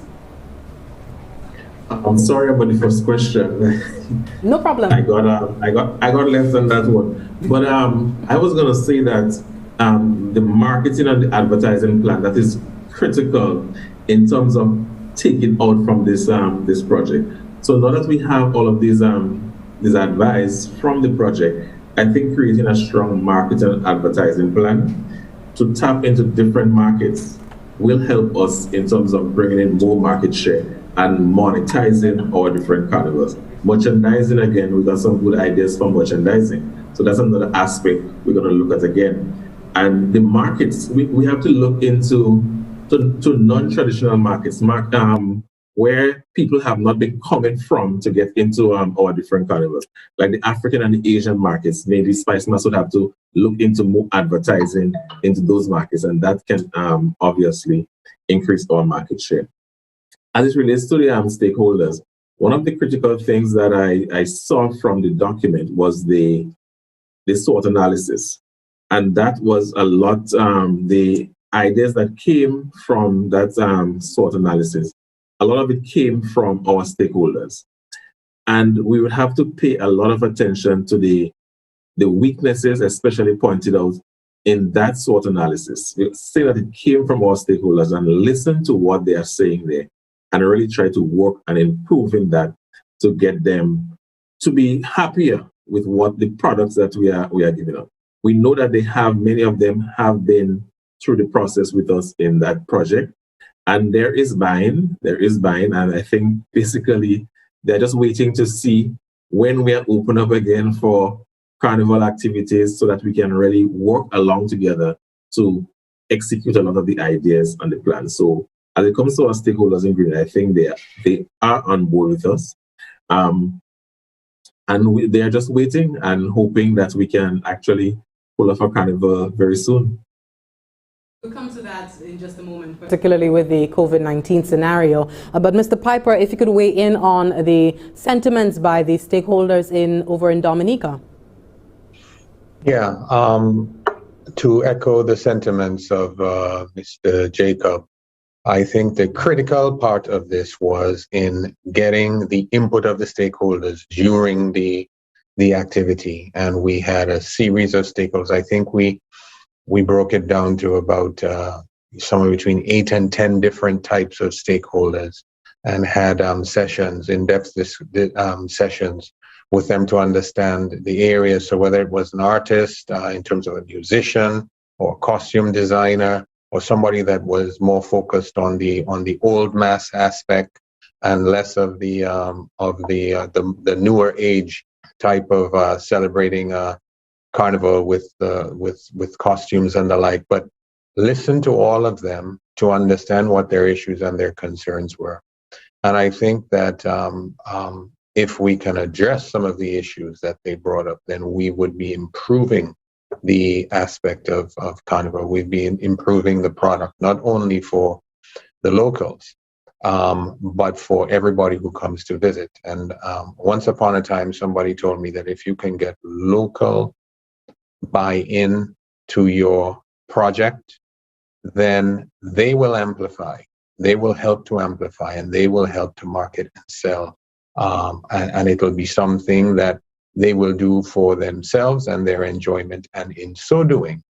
I'm sorry about the first question. No problem. I got less than that one. But I was going to say that the marketing and the advertising plan, that is critical in terms of taking out from this this project. So now that we have all of these advice from the project, I think creating a strong marketing and advertising plan to tap into different markets will help us in terms of bringing in more market share and monetizing our different carnivals. Merchandising, again, we got some good ideas for merchandising. So that's another aspect we're going to look at again. And the markets, we have to look into to non-traditional markets, where people have not been coming from to get into our different carnivals, like the African and the Asian markets. Maybe Spice Mass would have to look into more advertising into those markets, and that can obviously increase our market share. As it relates to the stakeholders, one of the critical things that I saw from the document was the SWOT analysis. And that was a lot, the ideas that came from that SWOT analysis. A lot of it came from our stakeholders. And we would have to pay a lot of attention to the weaknesses, especially pointed out in that SWOT analysis. We say that it came from our stakeholders and listen to what they are saying there and really try to work on improving that to get them to be happier with what the products that we are giving up. We know that many of them have been through the process with us in that project. And there is buy-in, and I think basically they're just waiting to see when we are open up again for carnival activities so that we can really work along together to execute a lot of the ideas and the plans. So as it comes to our stakeholders in Green, I think they are on board with us. And they are just waiting and hoping that we can actually pull off a carnival very soon. We'll come to that in just a moment, particularly with the COVID-19 scenario. But Mr. Piper, if you could weigh in on the sentiments by the stakeholders over in Dominica. Yeah, to echo the sentiments of Mr. Jacob, I think the critical part of this was in getting the input of the stakeholders during the activity. And we had a series of stakeholders. I think we broke it down to about somewhere between 8 and 10 different types of stakeholders, and had sessions, in-depth sessions with them to understand the areas. So whether it was an artist in terms of a musician or costume designer, or somebody that was more focused on the old mass aspect and less of the newer age type of celebrating carnival with costumes and the like. But listen to all of them to understand what their issues and their concerns were. And I think that if we can address some of the issues that they brought up, then we would be improving the aspect of Carnival. We've been improving the product, not only for the locals, but for everybody who comes to visit. And once upon a time, somebody told me that if you can get local buy-in to your project, then they will amplify. They will help to amplify, and they will help to market and sell. And it'll be something that they will do for themselves and their enjoyment. And in so doing,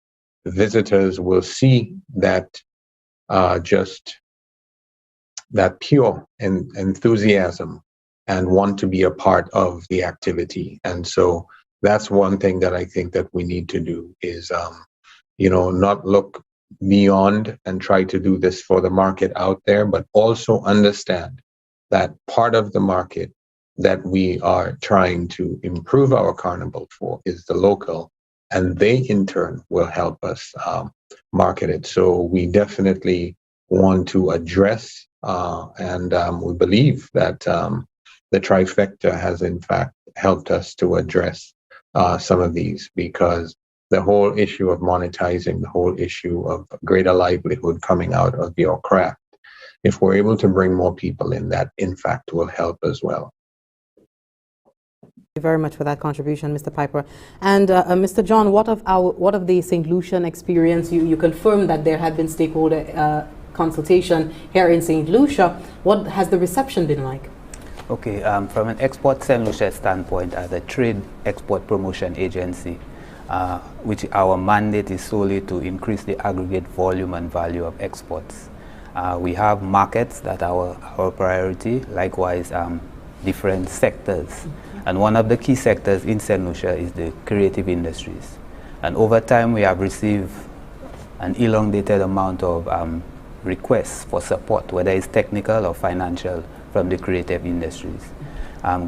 visitors will see that just that pure enthusiasm and want to be a part of the activity. And so that's one thing that I think that we need to do is, not look beyond and try to do this for the market out there, but also understand that part of the market that we are trying to improve our carnival for is the local, and they in turn will help us market it. So we definitely want to address, and we believe that the Trifecta has in fact helped us to address some of these, because the whole issue of monetizing, the whole issue of greater livelihood coming out of your craft, if we're able to bring more people in, that in fact will help as well. Thank you very much for that contribution, Mr. Piper. And Mr. John, what of the St. Lucian experience? You confirmed that there had been stakeholder consultation here in St. Lucia. What has the reception been like? Okay, from an Export St. Lucia standpoint, as a trade export promotion agency, which our mandate is solely to increase the aggregate volume and value of exports. We have markets that are our priority, likewise different sectors. And one of the key sectors in St. Lucia is the creative industries. And over time we have received an elongated amount of requests for support, whether it's technical or financial, from the creative industries.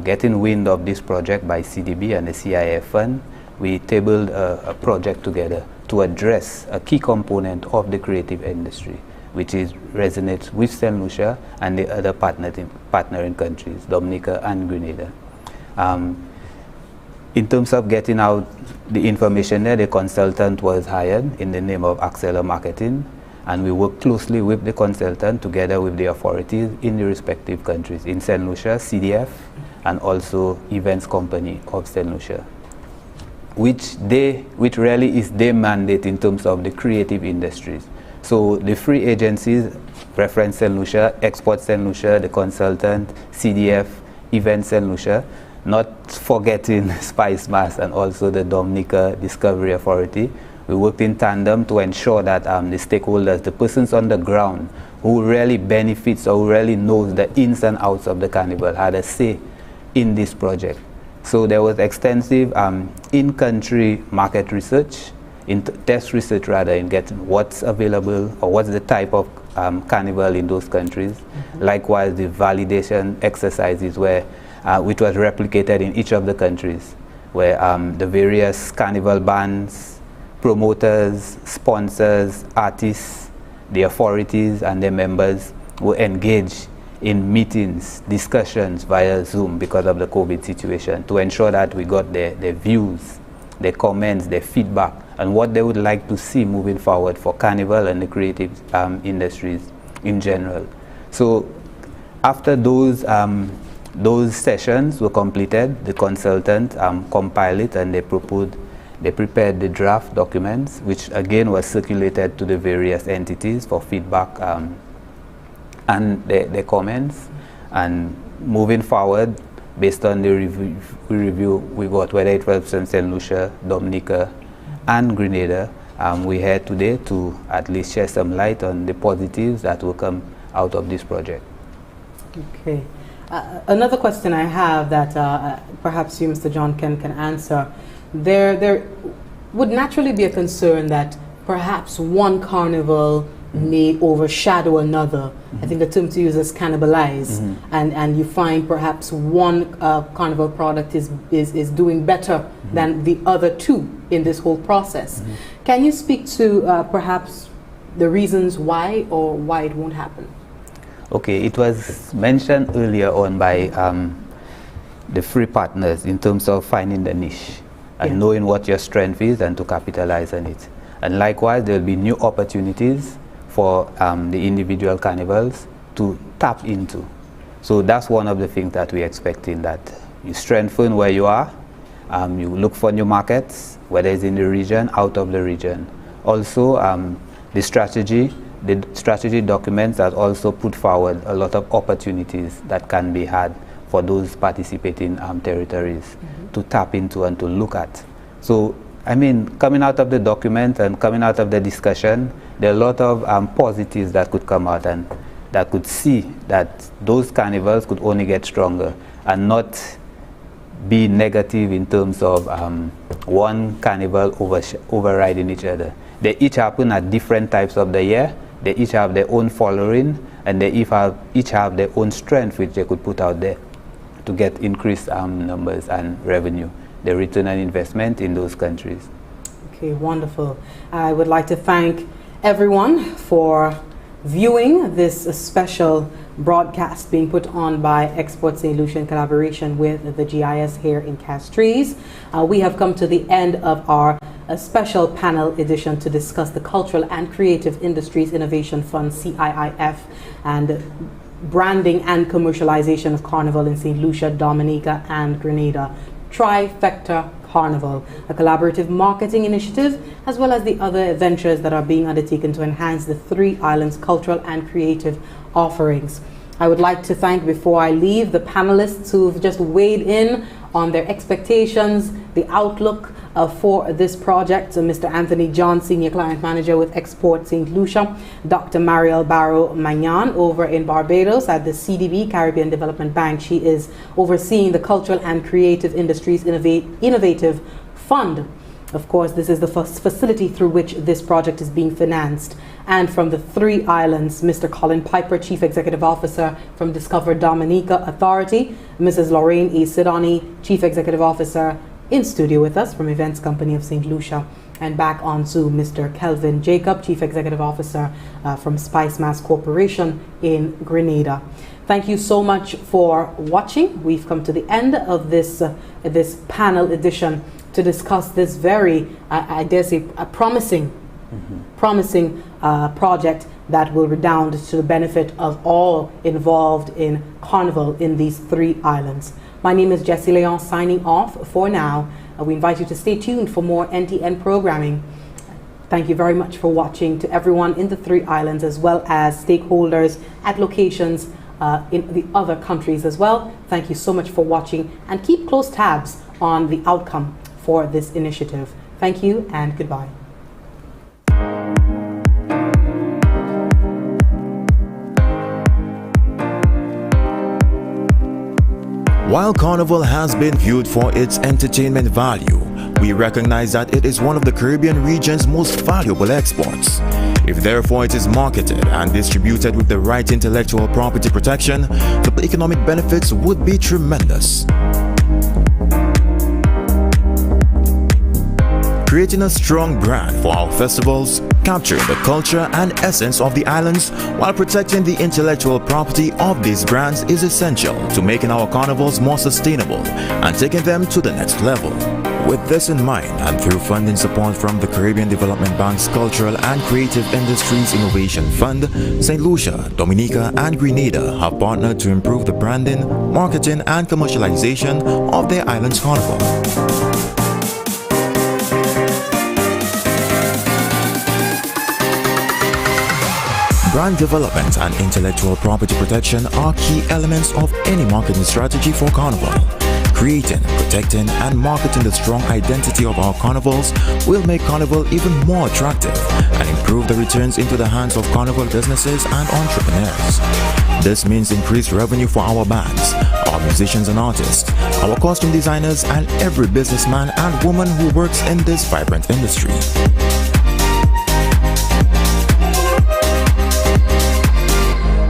Getting wind of this project by CDB and the CIF Fund, we tabled a project together to address a key component of the creative industry, which is resonates with St. Lucia and the other partnering countries, Dominica and Grenada. In terms of getting out the information there, the consultant was hired in the name of Acceler Marketing, and we work closely with the consultant together with the authorities in the respective countries, in St. Lucia, CDF, and also Events Company of St. Lucia, which really is their mandate in terms of the creative industries. So the three agencies, Reference St. Lucia, Export St. Lucia, the consultant, CDF, Events St. Lucia, not forgetting Spice Mass and also the Dominica Discovery Authority. We worked in tandem to ensure that the stakeholders, the persons on the ground who really benefits or who really knows the ins and outs of the carnival, had a say in this project. So there was extensive in-country market research, test research rather, in getting what's available or what's the type of carnival in those countries. Likewise, the validation exercises which was replicated in each of the countries, where the various carnival bands, promoters, sponsors, artists, the authorities and their members were engaged in meetings, discussions via Zoom because of the COVID situation, to ensure that we got their views, their comments, their feedback, and what they would like to see moving forward for Carnival and the creative industries in general. So after those sessions were completed, the consultant compiled it, and they prepared the draft documents, which again was circulated to the various entities for feedback and their comments. And moving forward, based on the review we got, whether it was from St. Lucia, Dominica, and Grenada, we're here today to at least shed some light on the positives that will come out of this project. Okay. Another question I have that perhaps you, Mr. John, can answer. There would naturally be a concern that perhaps one carnival may overshadow another. I think the term to use is cannibalize, and you find perhaps one carnival product is doing better than the other two in this whole process. Can you speak to perhaps the reasons why, or why it won't happen? Okay, it was mentioned earlier on by the three partners in terms of finding the niche. and knowing what your strength is and to capitalize on it. And likewise, there will be new opportunities for the individual carnivals to tap into. So that's one of the things that we're expecting, that you strengthen where you are, you look for new markets, whether it's in the region, out of the region. Also, the strategy documents that also put forward a lot of opportunities that can be had for those participating territories to tap into and to look at. So, I mean, coming out of the document and coming out of the discussion, there are a lot of positives that could come out, and that could see that those carnivals could only get stronger and not be negative in terms of one carnival overriding each other. They each happen at different types of the year. They each have their own following, and they each have their own strength which they could put out there to get increased numbers and revenue, the return on investment in those countries. Okay, wonderful. I would like to thank everyone for viewing this special broadcast being put on by Export St. Lucia in collaboration with the GIS here in Castries. We have come to the end of our special panel edition to discuss the Cultural and Creative Industries Innovation Fund, CIIF, and branding and commercialization of Carnival in St. Lucia, Dominica, and Grenada. Trifecta Carnival, a collaborative marketing initiative, as well as the other ventures that are being undertaken to enhance the three islands' cultural and creative offerings. I would like to thank, before I leave, the panelists who've just weighed in on their expectations, the outlook for this project. So Mr. Anthony John, Senior Client Manager with Export St. Lucia, Dr. Mariel Barrow Magnan over in Barbados at the CDB, Caribbean Development Bank. She is overseeing the Cultural and Creative Industries Innovative Fund. Of course, this is the first facility through which this project is being financed. And from the three islands, Mr. Colin Piper, Chief Executive Officer from Discover Dominica Authority, Mrs. Lorraine E. Sidoni, Chief Executive Officer, in studio with us from Events Company of St. Lucia, and back on to Mr. Kelvin Jacob, Chief Executive Officer from Spice Mass Corporation in Grenada. Thank you so much for watching. We've come to the end of this panel edition to discuss this very, I dare say, promising project that will redound to the benefit of all involved in Carnival in these three islands. My name is Jessie Leon, signing off for now. We invite you to stay tuned for more NTN programming. Thank you very much for watching. To everyone in the three islands, as well as stakeholders at locations in the other countries as well, thank you so much for watching, and keep close tabs on the outcome for this initiative. Thank you and goodbye. While Carnival has been viewed for its entertainment value, we recognize that it is one of the Caribbean region's most valuable exports. If therefore it is marketed and distributed with the right intellectual property protection, the economic benefits would be tremendous. Creating a strong brand for our festivals, capturing the culture and essence of the islands while protecting the intellectual property of these brands is essential to making our carnivals more sustainable and taking them to the next level. With this in mind, and through funding support from the Caribbean Development Bank's Cultural and Creative Industries Innovation Fund, St. Lucia, Dominica, and Grenada have partnered to improve the branding, marketing, and commercialization of their islands carnival. Brand development and intellectual property protection are key elements of any marketing strategy for Carnival. Creating, protecting, and marketing the strong identity of our carnivals will make Carnival even more attractive and improve the returns into the hands of Carnival businesses and entrepreneurs. This means increased revenue for our bands, our musicians and artists, our costume designers, and every businessman and woman who works in this vibrant industry.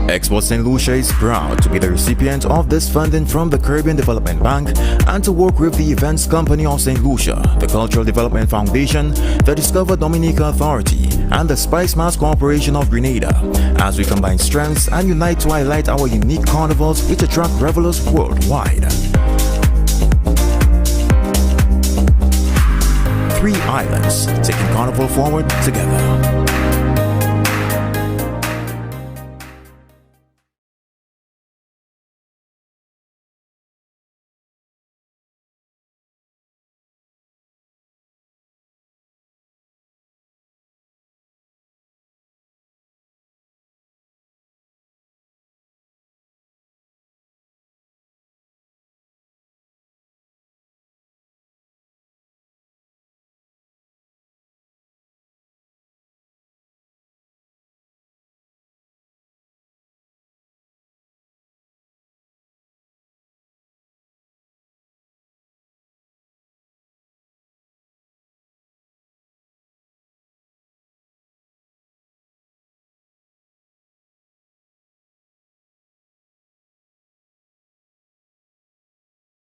Export St. Lucia is proud to be the recipient of this funding from the Caribbean Development Bank and to work with the Events Company of St. Lucia, the Cultural Development Foundation, the Discover Dominica Authority, and the Spice Mass Corporation of Grenada, as we combine strengths and unite to highlight our unique carnivals which attract revelers worldwide. 3 islands, taking Carnival forward together.